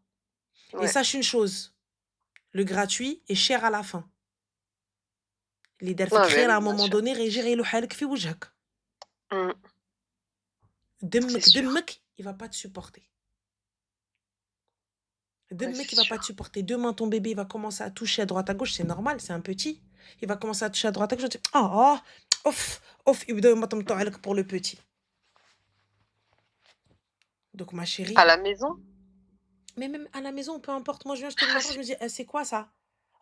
Et Ouais, sache une chose, le gratuit est cher à la fin. اللي دار فيك ouais, bah, خير à oui, un bien moment sûr. donné غير يجي غيلوح لك في وجهك. Mmh, c'est دمك sûr, دمك, il va pas te supporter. ouais, Demain, c'est il va pas te sûr. supporter. Demain, ton bébé, il va commencer à toucher à droite à gauche. C'est normal, c'est un petit. Il va commencer à toucher à droite à gauche. Tu dis, oh, ouf, ouf, il me donne pour le petit. Donc, ma À chérie, la maison? mais même à la maison, peu importe. Moi, je viens, je te dis bonjour, je me dis, eh, c'est quoi ça?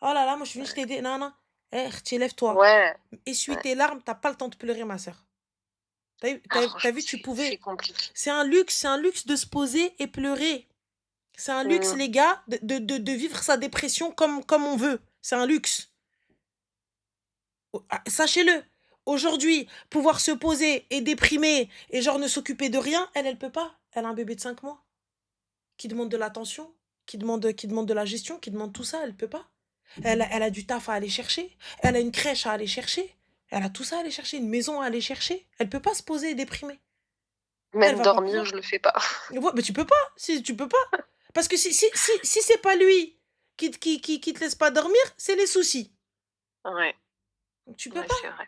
Oh là là, moi, je suis venue, je Ouais, t'aider. Non, non. Eh, lève-toi. ouais, Essuie ouais. tes larmes, t'as pas le temps de pleurer, ma soeur. Ah T'as franchement, vu, tu c'est pouvais. compliqué. C'est un luxe de se poser et pleurer. C'est un luxe, Mmh, les gars, de vivre sa dépression comme on veut. C'est un luxe. Sachez-le, aujourd'hui, pouvoir se poser et déprimer et genre ne s'occuper de rien, elle peut pas. Elle a un bébé de 5 mois qui demande de l'attention, qui demande de la gestion, qui demande tout ça, elle peut pas. Elle a du taf à aller chercher, elle a une crèche à aller chercher, elle a tout ça à aller chercher, une maison à aller chercher. Elle peut pas se poser et déprimer. Elle même va pas dormir, pouvoir. je le fais pas. Ouais, mais tu peux pas, si tu peux pas. Parce que si c'est pas lui qui te laisse pas dormir, c'est les soucis. Ouais, Donc tu peux ouais, pas. c'est vrai.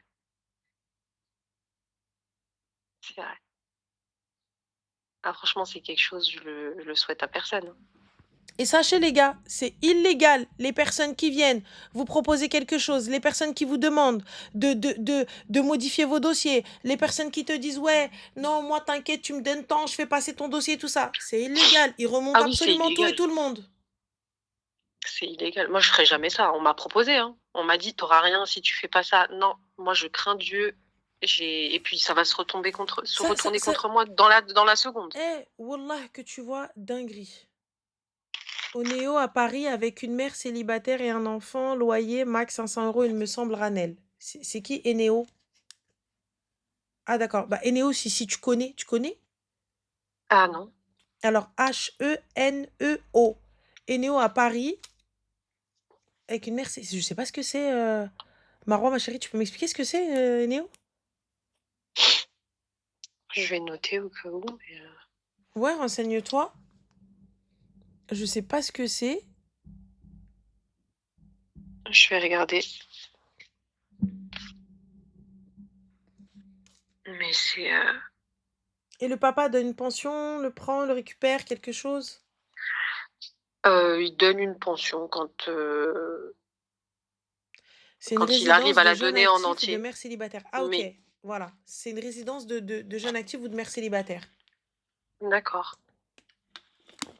Ah franchement, c'est quelque chose, je le souhaite à personne, hein. Et sachez les gars, c'est illégal les personnes qui viennent vous proposer quelque chose, les personnes qui vous demandent de modifier vos dossiers, les personnes qui te disent ouais, non, moi t'inquiète, tu me donnes temps, je fais passer ton dossier, tout ça. C'est illégal, ils remontent Ah oui, c'est absolument tout et illégal. tout le monde. C'est illégal. Moi, je ferais jamais ça. On m'a proposé, hein. On m'a dit: «Tu rien si tu fais pas ça». Non, moi, je crains Dieu. J'ai et puis ça va se retourner Ça, contre moi dans la seconde. wallah que tu vois, dinguerie. Onéo à Paris avec une mère célibataire et un enfant, loyer max 500 euros, il me semble, Ranel. C'est qui Enéo? Ah d'accord, bah Enéo, si tu connais, tu connais? Ah non. Alors, Heneo. Eneo à Paris. avec une mère, je sais pas ce que c'est. Marwa, ma chérie, tu peux m'expliquer ce que c'est, Néo? Je vais noter au cas où. Ouais, renseigne-toi. Je sais pas ce que c'est. Je vais regarder. Mais c'est... Et le papa donne une pension, le prend, le récupère, quelque chose? il donne une pension quand C'est une il arrive résidence à de la jeunes donner en actifs ou de entier. mères célibataires. Ah, ok. Mais Voilà. C'est une résidence de jeunes actifs ou de mères célibataires. d'accord.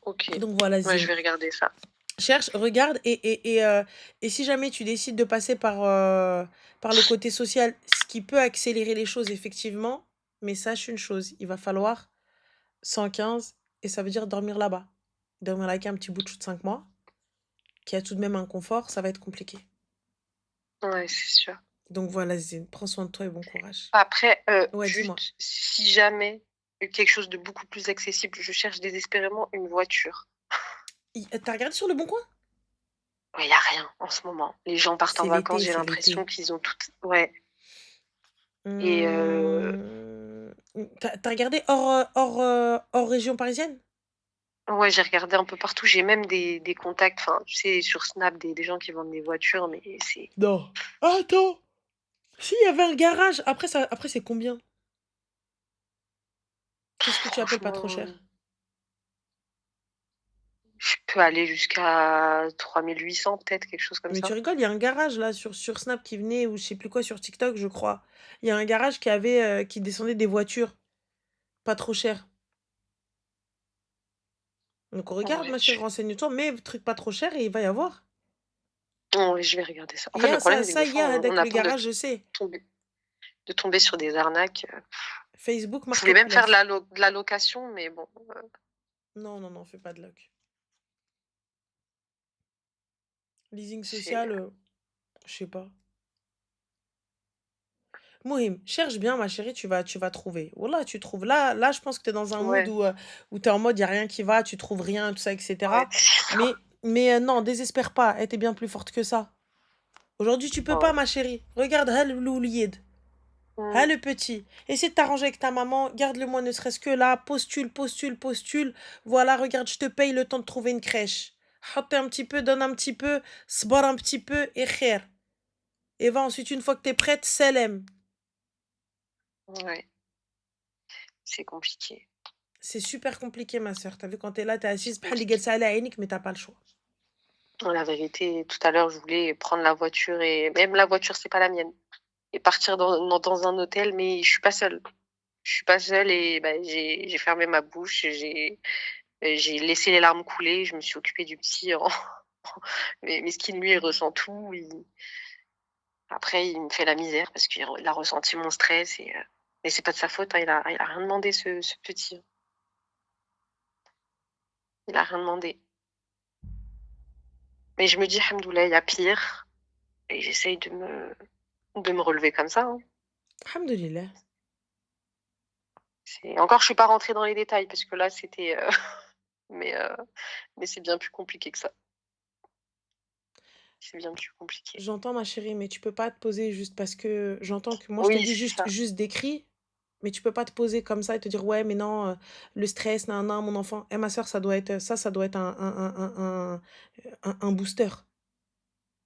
Ok. Donc voilà, Ouais, je Zine. vais regarder ça. Cherche, regarde, et si jamais tu décides de passer par le côté social, ce qui peut accélérer les choses, effectivement, mais sache une chose, il va falloir 115, et ça veut dire dormir là-bas. Dormir avec un petit bout de chou de 5 mois, qui a tout de même un confort, ça va être compliqué. Ouais, c'est sûr. Donc voilà, Zine, prends soin de toi et bon courage. Après, Ouais, dis-moi. juste, si jamais quelque chose de beaucoup plus accessible, je cherche désespérément une voiture. T'as regardé sur Le Bon Coin? Il n'y a rien en ce moment. Les gens partent en C'est vacances, l'été, j'ai c'est l'impression l'été. qu'ils ont tout... Ouais. Et T'as regardé hors région parisienne? ouais, j'ai regardé un peu partout. J'ai même des contacts, enfin, tu sais, sur Snap, des gens qui vendent des voitures, mais c'est... Non. Ah, attends! Si, il y avait un garage. Après, c'est combien? Qu'est-ce que tu appelles pas trop Franchement, cher? je peux aller jusqu'à 3800 peut-être, quelque chose comme Mais tu ça. rigoles, il y a un garage là sur Snap qui venait, ou je sais plus quoi, sur TikTok, je crois. Il y a un garage qui descendait des voitures pas trop chères. Donc regarde, Ouais, ma chérie, renseigne-toi, mais truc pas trop cher et il va y avoir. ouais, je vais regarder ça. En Il y fait, le a ça, problème, c'est que ça des il y a fois, on avec le attend garage, je sais. de tomber sur des arnaques. Facebook Je voulais même faire Marketplace. de la location, mais bon. Non, non, non, fais pas de loc. Leasing C'est... social, je sais pas. Mohim, cherche bien, ma chérie, tu vas trouver. Voilà, tu trouves. Là, je pense que tu es dans un mood Ouais, où tu es en mode, il n'y a rien qui va, tu trouves rien, tout ça, ouais, etc. c'est ça. Mais non, désespère pas, elle était bien plus forte que ça. Aujourd'hui, tu peux pas, Ouais. ma chérie. Regarde, Hal Loulied, Mm. Hal le petit. Essaie de t'arranger avec ta maman, garde-le moi ne serait-ce que là, postule, postule, postule. Voilà, regarde, je te paye le temps de trouver une crèche. Hotte un petit peu, donne un petit peu, sbar un petit peu, et khair. Et va ensuite, une fois que t'es prête, selem. Ouais, c'est compliqué. C'est super compliqué, ma soeur. T'as vu, quand t'es là, t'es assise, C'est compliqué. mais t'as pas le choix. La vérité, tout à l'heure, je voulais prendre la voiture et même la voiture, c'est pas la mienne. Et partir dans un hôtel, mais je suis pas seule. Je suis pas seule et bah, j'ai fermé ma bouche, j'ai laissé les larmes couler, je me suis occupée du petit. Mais ce qui lui, il ressent tout. Après, il me fait la misère parce qu'il a ressenti mon stress et c'est pas de sa faute. Hein, il a rien demandé, ce petit. Il a rien demandé. Mais je me dis, Hamdoulah, il y a pire. Et j'essaye de me relever comme ça. Hein. Alhamdoulilah. Encore, je suis pas rentrée dans les détails parce que là, c'était. Mais c'est bien plus compliqué que ça. C'est bien plus compliqué. J'entends, ma chérie, mais tu peux pas te poser juste parce que j'entends que moi, je te Oui, dis c'est ça. juste d'écrit, mais tu peux pas te poser comme ça et te dire, ouais, mais non, le stress, nan, nan, mon enfant. Eh, ma soeur, ça doit être un booster.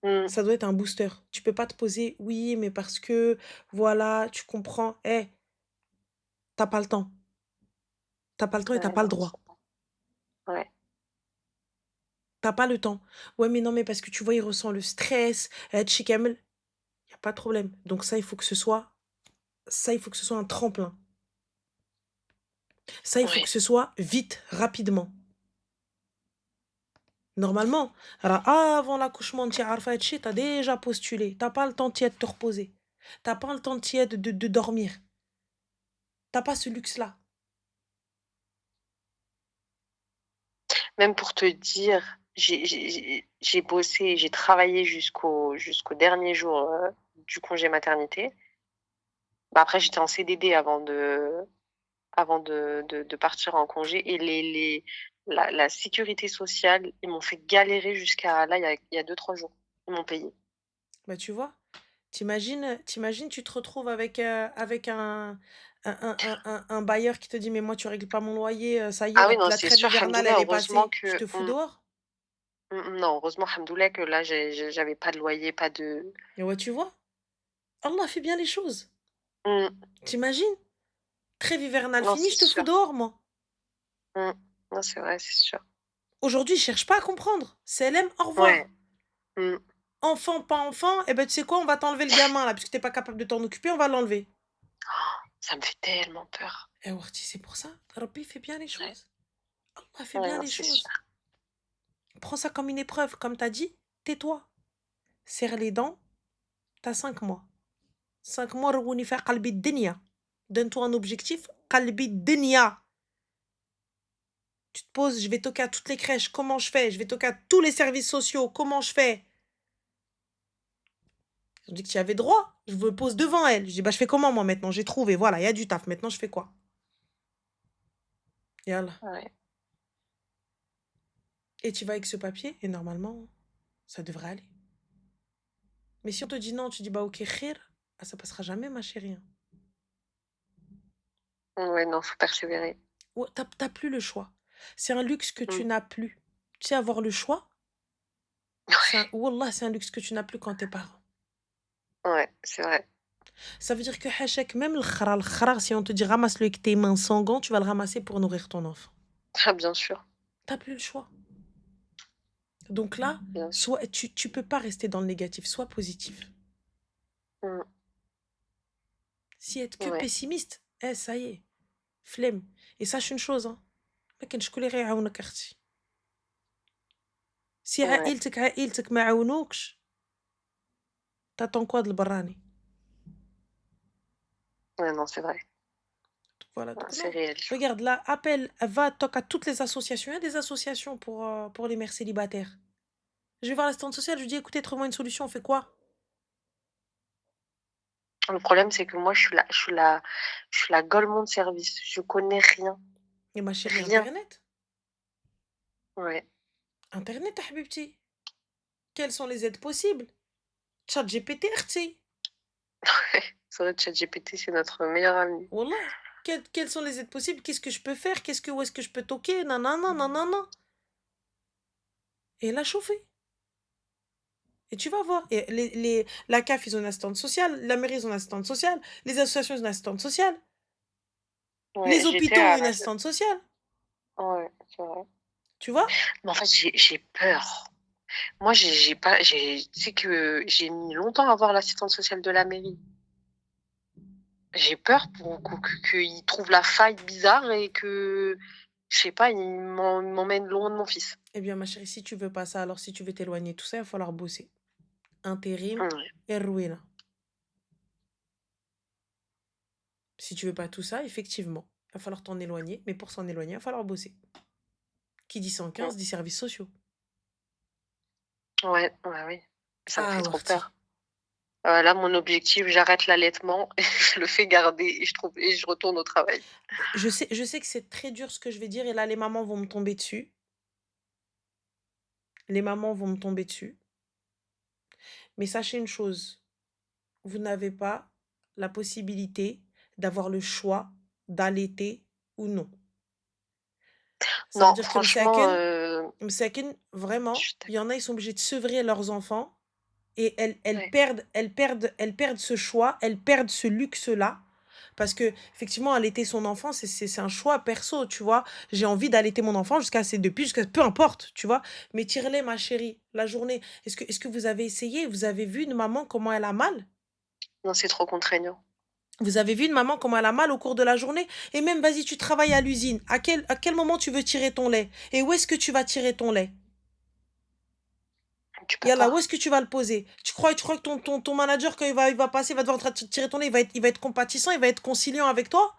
Mm. Ça doit être un booster. Tu peux pas te poser, oui, mais parce que, voilà, tu comprends. Eh, t'as pas le temps. T'as pas le temps et t'as Ouais, pas le non, droit. ouais. T'as pas le temps. Ouais, mais non, mais parce que tu vois, il ressent le stress. Tchikamel, y a pas de problème. Donc ça, il faut que ce soit un tremplin. Ça, il faut que Ouais. ce soit vite, rapidement. Normalement, alors avant l'accouchement de Tiarfa tu as déjà postulé. T'as pas le temps de te reposer. T'as pas le temps de dormir. T'as pas ce luxe-là. Même pour te dire, j'ai bossé, j'ai travaillé jusqu'au dernier jour du congé maternité. Bah, après, j'étais en CDD avant de partir en congé. Et la sécurité sociale, ils m'ont fait galérer jusqu'à là, il y a 2-3 jours. Ils m'ont payé. Bah, tu vois, t'imagines, tu te retrouves avec un bailleur qui te dit, mais moi, tu règles pas mon loyer, ça y est, Ah oui, non, la c'est trêve sûr, hivernale, hamdoulilah, elle est heureusement passée, je que te fous dehors. non, heureusement, hamdoulilah, que là, j'avais pas de loyer, pas de. Et ouais, tu vois, Allah fait bien les choses. Mmh, T'imagines, trêve hivernale non, finie, c'est je te fous sûr. dehors, moi. Mmh, non, c'est vrai, c'est sûr. Aujourd'hui, cherche pas à comprendre. CLM, au Ouais. revoir. Mmh. Enfant, pas enfant, eh ben, tu sais quoi, on va t'enlever le gamin, là, puisque t'es pas capable de t'en occuper, on va l'enlever. Ça me fait tellement peur. Eh, Warti, c'est pour ça, Rabbi fait bien les Ouais, choses. Allah fait ouais, bien non, les c'est sûr. choses. Prends ça comme une épreuve, comme t'as dit, tais-toi. Serre les dents, t'as 5 mois. 5 mois, Rouni fait qalbi dunya. Donne-toi un objectif, qalbi dunya. Tu te poses, je vais toquer à toutes les crèches, comment je fais? Je vais toquer à tous les services sociaux, comment je fais? Ils ont dit que tu y avais droit. Je me pose devant elle. Je dis, bah, je fais comment, moi, maintenant? J'ai trouvé, voilà, il y a du taf. Maintenant, je fais quoi? Yallah. Ouais. Et tu vas avec ce papier, et normalement, ça devrait aller. Mais si on te dit non, tu dis, bah, ok, khir, ah, ça passera jamais, ma chérie. Hein. Ouais, non, faut persévérer. Ouais, t'as plus le choix. C'est un luxe que tu Mmh. n'as plus. Tu sais, avoir le choix, Ouais, Wallah, c'est un luxe que tu n'as plus quand t'es parent. ouais, c'est vrai. Ça veut dire que hachek, même le khara, si on te dit ramasse-le avec tes mains sans gants, tu vas le ramasser pour nourrir ton enfant. Ah, bien sûr, T'as plus le choix. Donc là, bien sûr. soit tu peux pas rester dans le négatif, sois positif. Mmh. Si être que Ouais, pessimiste, ça y est, flemme. Et sache une chose, hein. ما كانش شكون اللي غيعاونك اختي. Si ouais, عائلتك ما عاونوكش, t'attends quoi de البراني? ouais, non, c'est vrai. Voilà, Ouais, donc c'est non. réel. Regarde, là, appelle, va, toque à toutes les associations. Il y a des associations pour les mères célibataires. Je vais voir l'assistante sociale, je lui dis, écoutez, trouve-moi une solution, on fait quoi? Le problème, c'est que moi, je suis la golemon de service. Je connais rien, Et ma chérie, rien. Internet. Ouais. Internet, habibti. Quelles sont les aides possibles? Chat GPT, اختي. C'est vrai, ChatGPT, c'est notre meilleur ami. Wallah. Quelles sont les aides possibles? Qu'est-ce que je peux faire? Où est-ce que je peux toquer? Nanana, nanana. Et elle a chauffé. Et tu vas voir. Et la CAF, ils ont une assistante sociale. La mairie, ils ont une assistante sociale. Les associations, ils ont une assistante sociale. Ouais, Les j'étais hôpitaux à ont une la. assistante sociale. Ouais, c'est vrai. Tu vois? Mais en fait, j'ai peur. Moi, j'ai pas, tu sais que j'ai mis longtemps à voir l'assistante sociale de la mairie. J'ai peur qu'ils trouvent la faille bizarre et que, je sais pas, ils m'emmènent loin de mon fils. Eh bien, ma chérie, si tu veux pas ça, alors si tu veux t'éloigner, tout ça, il va falloir bosser. Intérim Ouais. et ruina. Si tu veux pas tout ça, effectivement, il va falloir t'en éloigner. Mais pour s'en éloigner, il va falloir bosser. Qui dit 115 dit services sociaux. Ouais, ouais, oui. Ça me Ah, fait trop Warti. peur. Là, mon objectif, j'arrête l'allaitement, je le fais garder et je retourne au travail. Je sais que c'est très dur ce que je vais dire et là, les mamans vont me tomber dessus. Les mamans vont me tomber dessus. Mais sachez une chose, vous n'avez pas la possibilité d'avoir le choix d'allaiter ou non. Ça veut Non, dire que franchement, Msaken, vraiment, je suis il y en a, ils sont obligés de sevrer leurs enfants et ouais. elles perdent ce choix, elles perdent ce luxe-là. Parce que, effectivement, allaiter son enfant, c'est un choix perso, tu vois. J'ai envie d'allaiter mon enfant jusqu'à peu importe, tu vois. Mais tire-les, ma chérie, la journée. Est-ce que vous avez essayé? Vous avez vu une maman comment elle a mal? Non, c'est trop contraignant. Vous avez vu une maman comment elle a mal au cours de la journée? Et même, vas-y, tu travailles à l'usine. À quel moment tu veux tirer ton lait? Et où est-ce que tu vas tirer ton lait? Tu peux Yallah, où pas. est-ce que tu vas le poser? Tu crois que ton manager, quand il va passer, il va devoir tirer ton lait, il va être compatissant, il va être conciliant avec toi?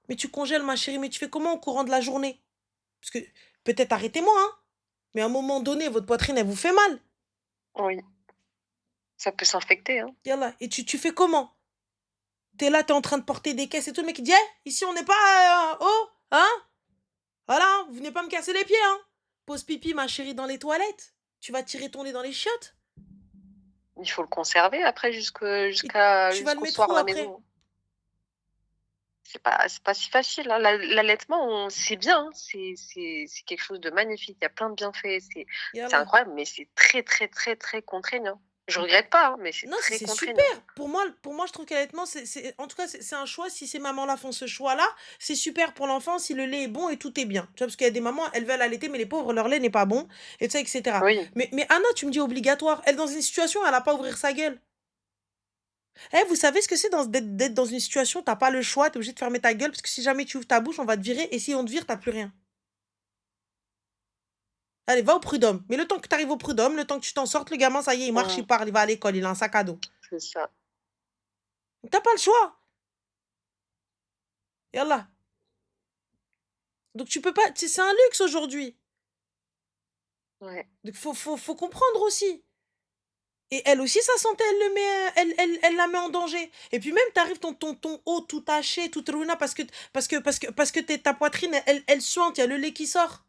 Mais tu congèles, ma chérie, mais tu fais comment au courant de la journée? Parce que, peut-être arrêtez-moi, hein, mais à un moment donné, votre poitrine, elle vous fait mal. Oui, ça peut s'infecter, hein. Yallah, et tu fais comment? T'es là, t'es en train de porter des caisses et tout, le mec il dit, ici on n'est pas, oh, hein? Voilà, vous venez pas me casser les pieds, hein? Pause pipi, ma chérie, dans les toilettes. Tu vas tirer ton nez dans les chiottes. Il faut le conserver après Et tu vas le jusqu'au mettre soir où à la après? maison. C'est pas si facile, hein. L'allaitement, c'est bien, hein. C'est quelque chose de magnifique. Il y a plein de bienfaits. C'est Yallah. incroyable, mais c'est très, très, très, très contraignant. Je regrette pas, hein, mais c'est Non, très c'est contraignant. super. Pour moi, je trouve qu'allaitement, en tout cas, c'est un choix. Si ces mamans-là font ce choix-là, c'est super pour l'enfant si le lait est bon et tout est bien. Tu vois, parce qu'il y a des mamans, elles veulent allaiter, mais les pauvres, leur lait n'est pas bon, et tout ça, etc. Oui, Mais Anna, tu me dis obligatoire. Elle, dans une situation, elle n'a pas à ouvrir sa gueule. Eh, vous savez ce que c'est d'être dans une situation, t'as pas le choix, t'es obligé de fermer ta gueule, parce que si jamais tu ouvres ta bouche, on va te virer, et si on te vire, t'as plus rien. Allez, va au prud'homme. Mais le temps que tu arrives au prud'homme, le temps que tu t'en sortes, le gamin, ça y est, il marche, il parle, il va à l'école, il a un sac à dos. c'est ça. T'as pas le choix. Yallah. Donc tu peux pas. C'est un luxe aujourd'hui. Ouais. Donc faut comprendre aussi. Et elle aussi, sa santé, elle la met en danger. Et puis même, t'arrives ton haut tout taché, tout runa, parce que ta poitrine, elle suinte, il y a le lait qui sort.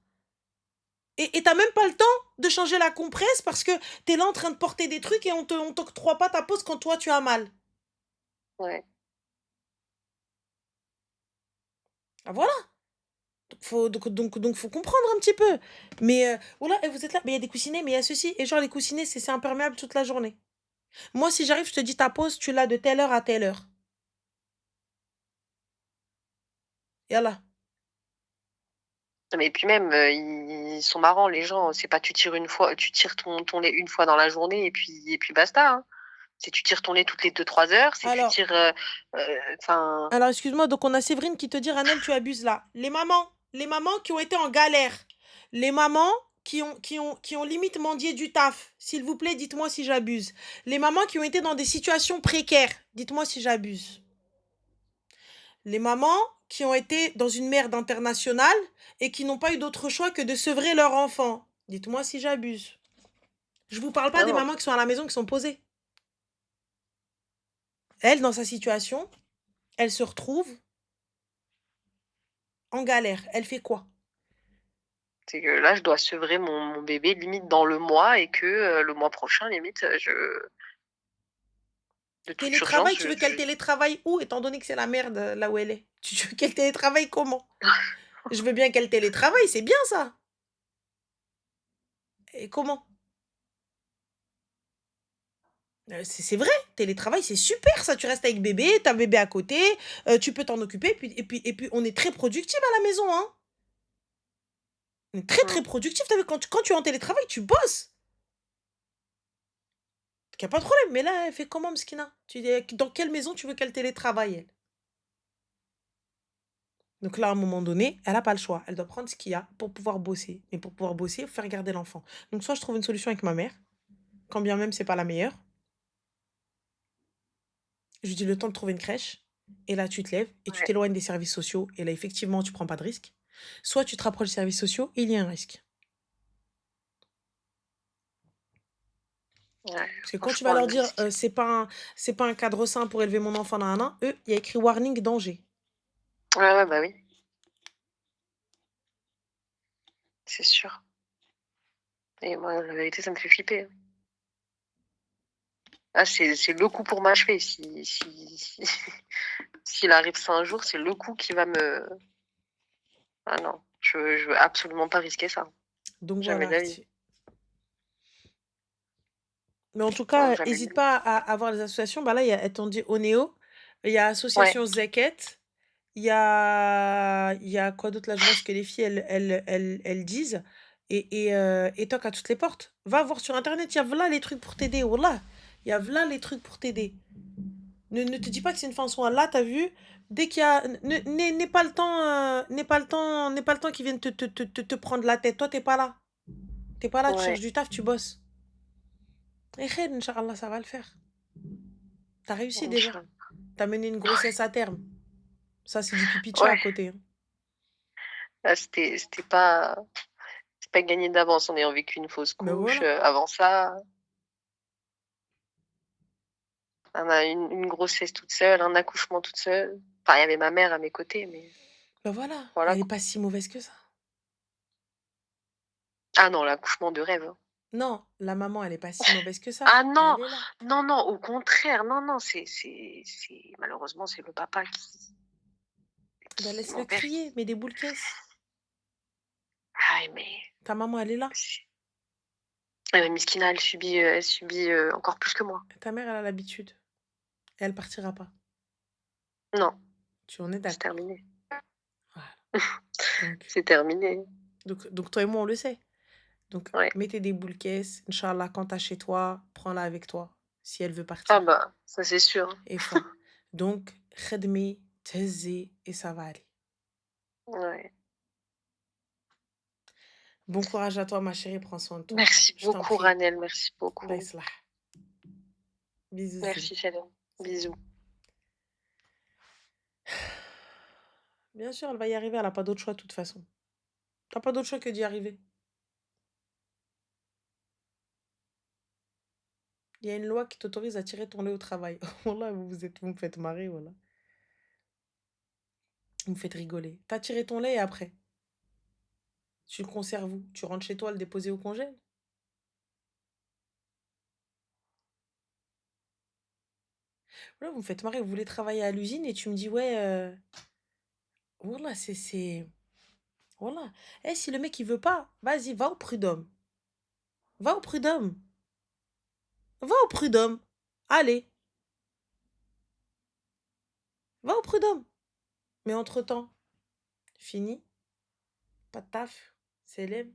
Et t'as même pas le temps de changer la compresse parce que t'es là en train de porter des trucs et on t'octroie pas ta pause quand toi tu as mal. Ouais. Ah voilà. Donc faut comprendre un petit peu. Mais voilà, et vous êtes là, mais il y a des coussinets, mais il y a ceci. Et genre les coussinets, c'est imperméable toute la journée. Moi, si j'arrive, je te dis ta pause, tu l'as de telle heure à telle heure. Yallah. Mais puis même, ils sont marrants, les gens. C'est pas tu tires ton lait une fois dans la journée et puis basta, hein. C'est tu tires ton lait toutes les 2-3 heures, c'est tu Alors, tires, enfin, alors excuse-moi, donc on a Séverine qui te dit, Ranel, tu abuses là. Les mamans qui ont été en galère, les mamans qui ont limite mendié du taf, s'il vous plaît, dites-moi si j'abuse. Les mamans qui ont été dans des situations précaires, dites-moi si j'abuse. Les mamans qui ont été dans une merde internationale et qui n'ont pas eu d'autre choix que de sevrer leur enfant. Dites-moi si j'abuse. Je vous parle pas des non, mamans qui sont à la maison, qui sont posées. Elle, dans sa situation, elle se retrouve en galère. Elle fait quoi? c'est que là, je dois sevrer mon bébé limite dans le mois et que, le mois prochain, limite, de toute Télétravail, urgence, tu veux qu'elle télétravaille où, étant donné que c'est la merde là où elle est? Tu veux qu'elle télétravaille comment? Je veux bien qu'elle télétravaille, c'est bien ça. Et comment? C'est vrai, télétravail, c'est super ça. Tu restes avec bébé, t'as bébé à côté, tu peux t'en occuper, et puis on est très productif à la maison, hein. On est très très productif. T'as vu, quand tu es en télétravail, tu bosses. Donc y a pas de problème. Mais là, elle fait comment, Mskina? Dans quelle maison tu veux qu'elle télétravaille, elle? Donc là, à un moment donné, elle a pas le choix. Elle doit prendre ce qu'il y a pour pouvoir bosser. Mais pour pouvoir bosser, il faut faire garder l'enfant. Donc soit je trouve une solution avec ma mère, quand bien même c'est pas la meilleure. Je lui dis le temps de trouver une crèche. Et là, tu te lèves et tu Ouais. t'éloignes des services sociaux. Et là, effectivement, tu prends pas de risque. Soit tu te rapproches des services sociaux, il y a un risque. Ouais, Parce que quand tu vas franchement, leur le dire risque. c'est pas un cadre sain pour élever mon enfant, nanana, eux, il y a écrit warning danger. Ouais, bah oui. C'est sûr. Et moi, la vérité, ça me fait flipper, hein. Ah, c'est le coup pour m'achever. S'il arrive ça un jour, c'est le coup qui va me. Ah non, je veux absolument pas risquer ça. Donc Jamais voilà. de la vie. Mais en tout Non, cas, jamais de la n'hésite vie. pas à voir les associations. Bah là, elles t'ont dit Onéo, il y a Ouais. Association Zeket, il y a quoi d'autre là? Je vois ce que les filles, elles disent. Et toque à toutes les portes. Va voir sur Internet, il y a voilà les trucs pour t'aider. Wallah, il y a voilà les trucs pour t'aider. Ne te dis pas que c'est une fin en soi. Là, t'as vu, dès qu'il y a. N'aie pas le temps, n'aie pas le temps qu'ils viennent te prendre la tête. Toi, t'es pas là. T'es pas là, tu cherches Ouais. du taf, tu bosses. Et khair, Inch'Allah, ça va le faire. T'as réussi déjà. Inch'Allah. T'as mené une grossesse à terme. Ça, c'est du pipi de chat à Ouais. côté, hein. Là, c'était pas. C'est pas gagné d'avance en ayant vécu une fausse Ben couche. voilà. Avant ça, on a une grossesse toute seule, un accouchement toute seule. Enfin, il y avait ma mère à mes côtés, mais Ben voilà. voilà Elle est quoi. pas si mauvaise que ça. Ah non, l'accouchement de rêve, hein. Non, la maman, elle est pas si mauvaise que ça. Ah non! Elle est là. Non, non, au contraire, non, non, c'est malheureusement, c'est le papa Bah, qui laisse-le mon père crier, qui mets des boules caisses. ah mais Ta maman, elle est là. Miskina, elle subit, encore plus que moi. Ta mère, elle a l'habitude. Et elle partira pas. Non, Tu en es c'est d'accord. terminé. Voilà. Donc, C'est terminé. donc toi et moi, on le sait. Donc, Ouais. mettez des boules caisses. Inch'Allah, quand t'as chez toi, prends-la avec toi. Si elle veut Ah partir. bah, ça c'est sûr. Et fin. Donc, khedmi, tehzi, et ça va aller. Ouais. Bon courage à toi, ma chérie. Prends soin de toi. Merci Je t'en beaucoup, prie. Ranel, merci Allah beaucoup. yaslah. Bisous. Zine. Merci, Shalom. Bisous. Bien sûr, elle va y arriver. Elle n'a pas d'autre choix de toute façon. T'as pas d'autre choix que d'y arriver. Il y a une loi qui t'autorise à tirer ton lait au travail. Wallah, vous me faites marrer, voilà. Vous me faites rigoler. T'as tiré ton lait et après, tu le conserves où? Tu rentres chez toi le déposer au congèle? Voilà, vous me faites marrer. Vous voulez travailler à l'usine et tu me dis, ouais, voilà, c'est. Voilà. Eh, si le mec il veut pas, vas-y, va au prud'homme. Va au prud'homme. Va au prud'homme. Allez, va au prud'homme. Mais entre-temps, fini, pas de taf, c'est l'aime.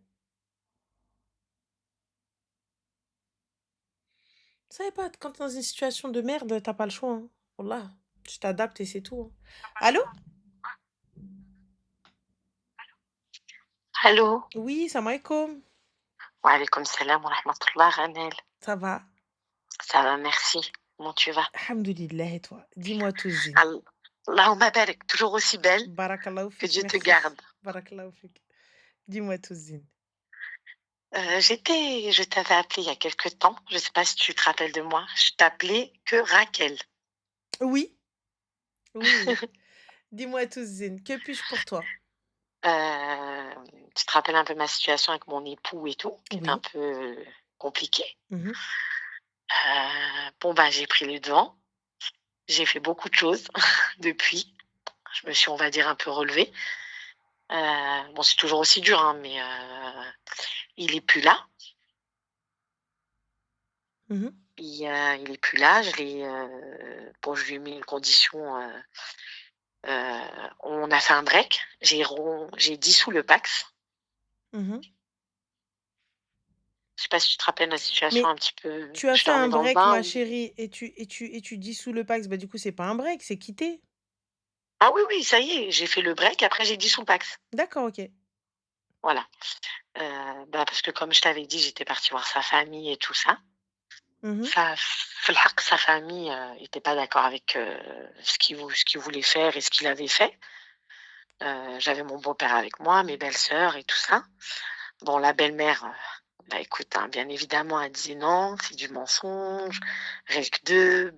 Vous savez pas, quand t'es dans une situation de merde, t'as pas le choix. Hein. Wallah, tu t'adaptes et c'est tout. Hein. Allô? Allô? Oui, salam alaikum. Wa alaykoum salam wa rahmatullah, Ranel. Ça va? Ça va, merci. Comment tu vas? Alhamdulillah, et toi? Dis-moi tout, Zine. Allahumma barik, toujours aussi belle. Barakallahu Que fik, Dieu te merci. garde. Barakallahu fik. Dis-moi tout, Zine. Je t'avais appelé il y a quelque temps. Je ne sais pas si tu te rappelles de moi. Je t'appelais que Raquel. Oui, oui. Dis-moi tout, Zine. Que puis-je pour toi? Tu te rappelles un peu ma situation avec mon époux et tout, qui est un Oui. peu compliquée. Mhm. Bon, bah, j'ai pris le devant. J'ai fait beaucoup de choses depuis. Je me suis, on va dire, un peu relevée. Bon, c'est toujours aussi dur, hein, mais il est plus là. Mhm. Il est plus là. Bon, je lui ai mis une condition. On a fait un break. J'ai dissous le Pax. Mhm. Je sais pas si tu te rappelles la situation Mais un petit peu. tu as Je te fait un remets dans le break, bain. ma chérie, et tu dissous le Pax. Bah, du coup, c'est pas un break, c'est quitter. Ah oui, oui, ça y est, j'ai fait le break. Après, j'ai dissous le Pax. D'accord, ok. Voilà. Bah, parce que comme je t'avais dit, j'étais partie voir sa famille et tout ça. Mhm. Sa famille était pas d'accord avec ce qu'il voulait faire et ce qu'il avait fait. J'avais mon beau-père avec moi, mes belles-sœurs et tout ça. Bon, la belle-mère, bah écoute, hein, bien évidemment, elle disait non, c'est du mensonge, règle 2,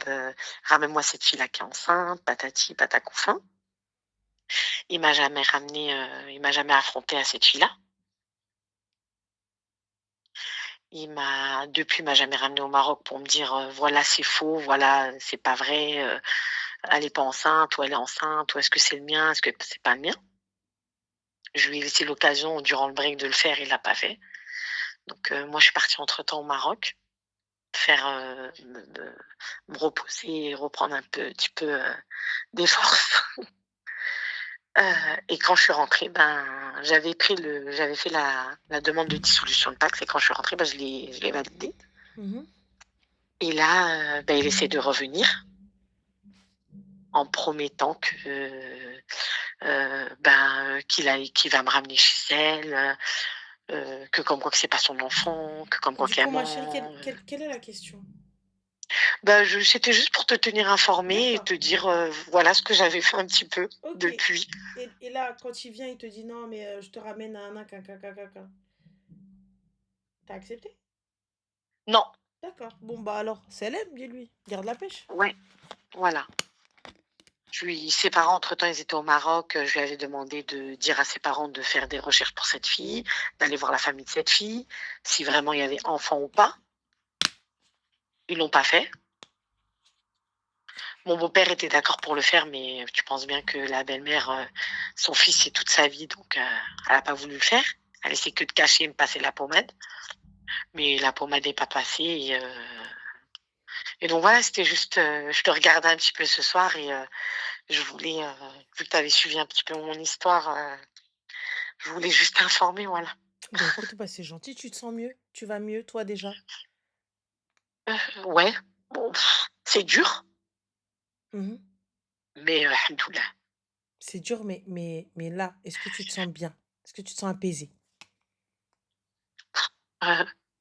ramène-moi cette fille-là qui est enceinte, patati, patacouffin. Il m'a jamais affronté à cette fille-là. Depuis, il m'a jamais ramené au Maroc pour me dire, voilà, c'est faux, voilà, c'est pas vrai, elle est pas enceinte, ou elle est enceinte, ou est-ce que c'est le mien, est-ce que c'est pas le mien. Je lui ai laissé l'occasion durant le break de le faire, il l'a pas fait. Donc, moi, je suis partie entre-temps au Maroc, me reposer et reprendre un petit peu des forces. Et quand je suis rentrée, j'avais fait la demande de dissolution de Pacs et quand je suis rentrée, je l'ai validée. Mhm. Et là, il essaie de revenir en promettant qu'il va me ramener chez elle, que comme quoi que c'est pas son enfant, que comme quoi Du qu'elle coup, ma ment. chérie, quelle est la question? C'était juste pour te tenir informée et D'accord. te dire voilà ce que j'avais fait un petit peu Ok. depuis. Et là, quand il vient, il te dit non, mais je te ramène à un caca. T'as accepté? Non, D'accord. Bon, bah alors, c'est l'aime, dis-lui. Garde la pêche. ouais, voilà. Ses parents, entre-temps, ils étaient au Maroc. Je lui avais demandé de dire à ses parents de faire des recherches pour cette fille, d'aller voir la famille de cette fille, si vraiment il y avait enfant ou pas. Ils l'ont pas fait. Mon beau-père était d'accord pour le faire, mais tu penses bien que la belle-mère, son fils, c'est toute sa vie, donc elle a pas voulu le faire. Elle essaie que de cacher et me passer la pommade. Mais la pommade n'est pas passée. Et donc voilà, c'était juste, je te regardais un petit peu ce soir et je voulais, vu que tu avais suivi un petit peu mon histoire, je voulais juste t'informer, voilà. Bah écoute, bah c'est gentil, tu te sens mieux? Tu vas mieux, toi déjà? Ouais, bon, c'est dur, Mhm. mais alhamdoulilah. C'est dur, mais là, est-ce que tu te sens bien? Est-ce que tu te sens apaisé?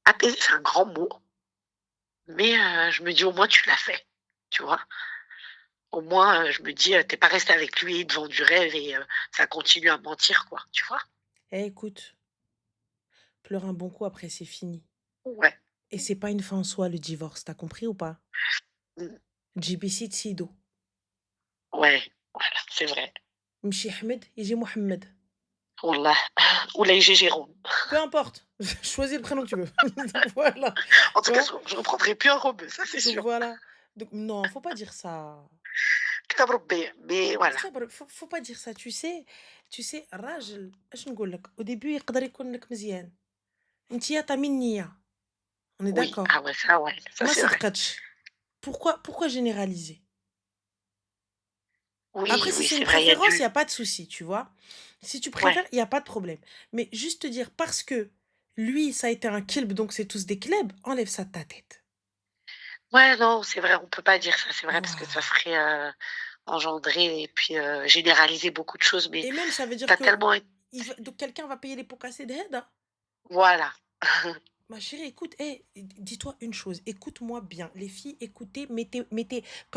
Apaiser, c'est un grand mot, mais je me dis au moins tu l'as fait, tu vois? Au moins, je me dis, tu pas resté avec lui devant du rêve et ça continue à mentir, quoi, tu vois? Eh écoute, pleure un bon coup, après c'est fini. Ouais. Et c'est pas une fin en soi, le divorce, t'as compris ou pas? Mmh. جيبي Tsido. Ouais, voilà, c'est vrai. مشي Ahmed, يجي Mohamed. Wallah, Oula et Jérôme. Peu importe, choisis le prénom que tu veux. Donc voilà, En tu tout cas, vois? je reprendrai plus un rebeu, ça c'est Donc sûr. voilà. Donc non, faut pas dire ça. كتاب ربي mais voilà. faut pas dire ça, tu sais الراجل اش نقول لك au début يقدر يكون لك مزيان انتيا تعمل نية. On est Oui, d'accord. ah ouais, ça ما c'est vrai. صدقتش. Pourquoi généraliser? Après, Oui, si oui, c'est une c'est vrai, il y a préférence, il y du a pas de souci, tu vois? Si tu ouais, préfères, il y a pas de problème. Mais juste te dire parce que lui, ça a été un kilb, donc c'est tous des klebs, enlève ça de ta tête. ouais, non, c'est vrai, on peut pas dire ça, c'est vrai parce que ça Voilà. ferait, engendrer et puis, généraliser beaucoup de choses, mais Et même, ça veut tu dire as que tellement é donc quelqu'un va payer les pots cassés de Hedda. voilà. Ma chérie, écoute, dis-toi une chose, écoute-moi bien. Les filles, écoutez, mettez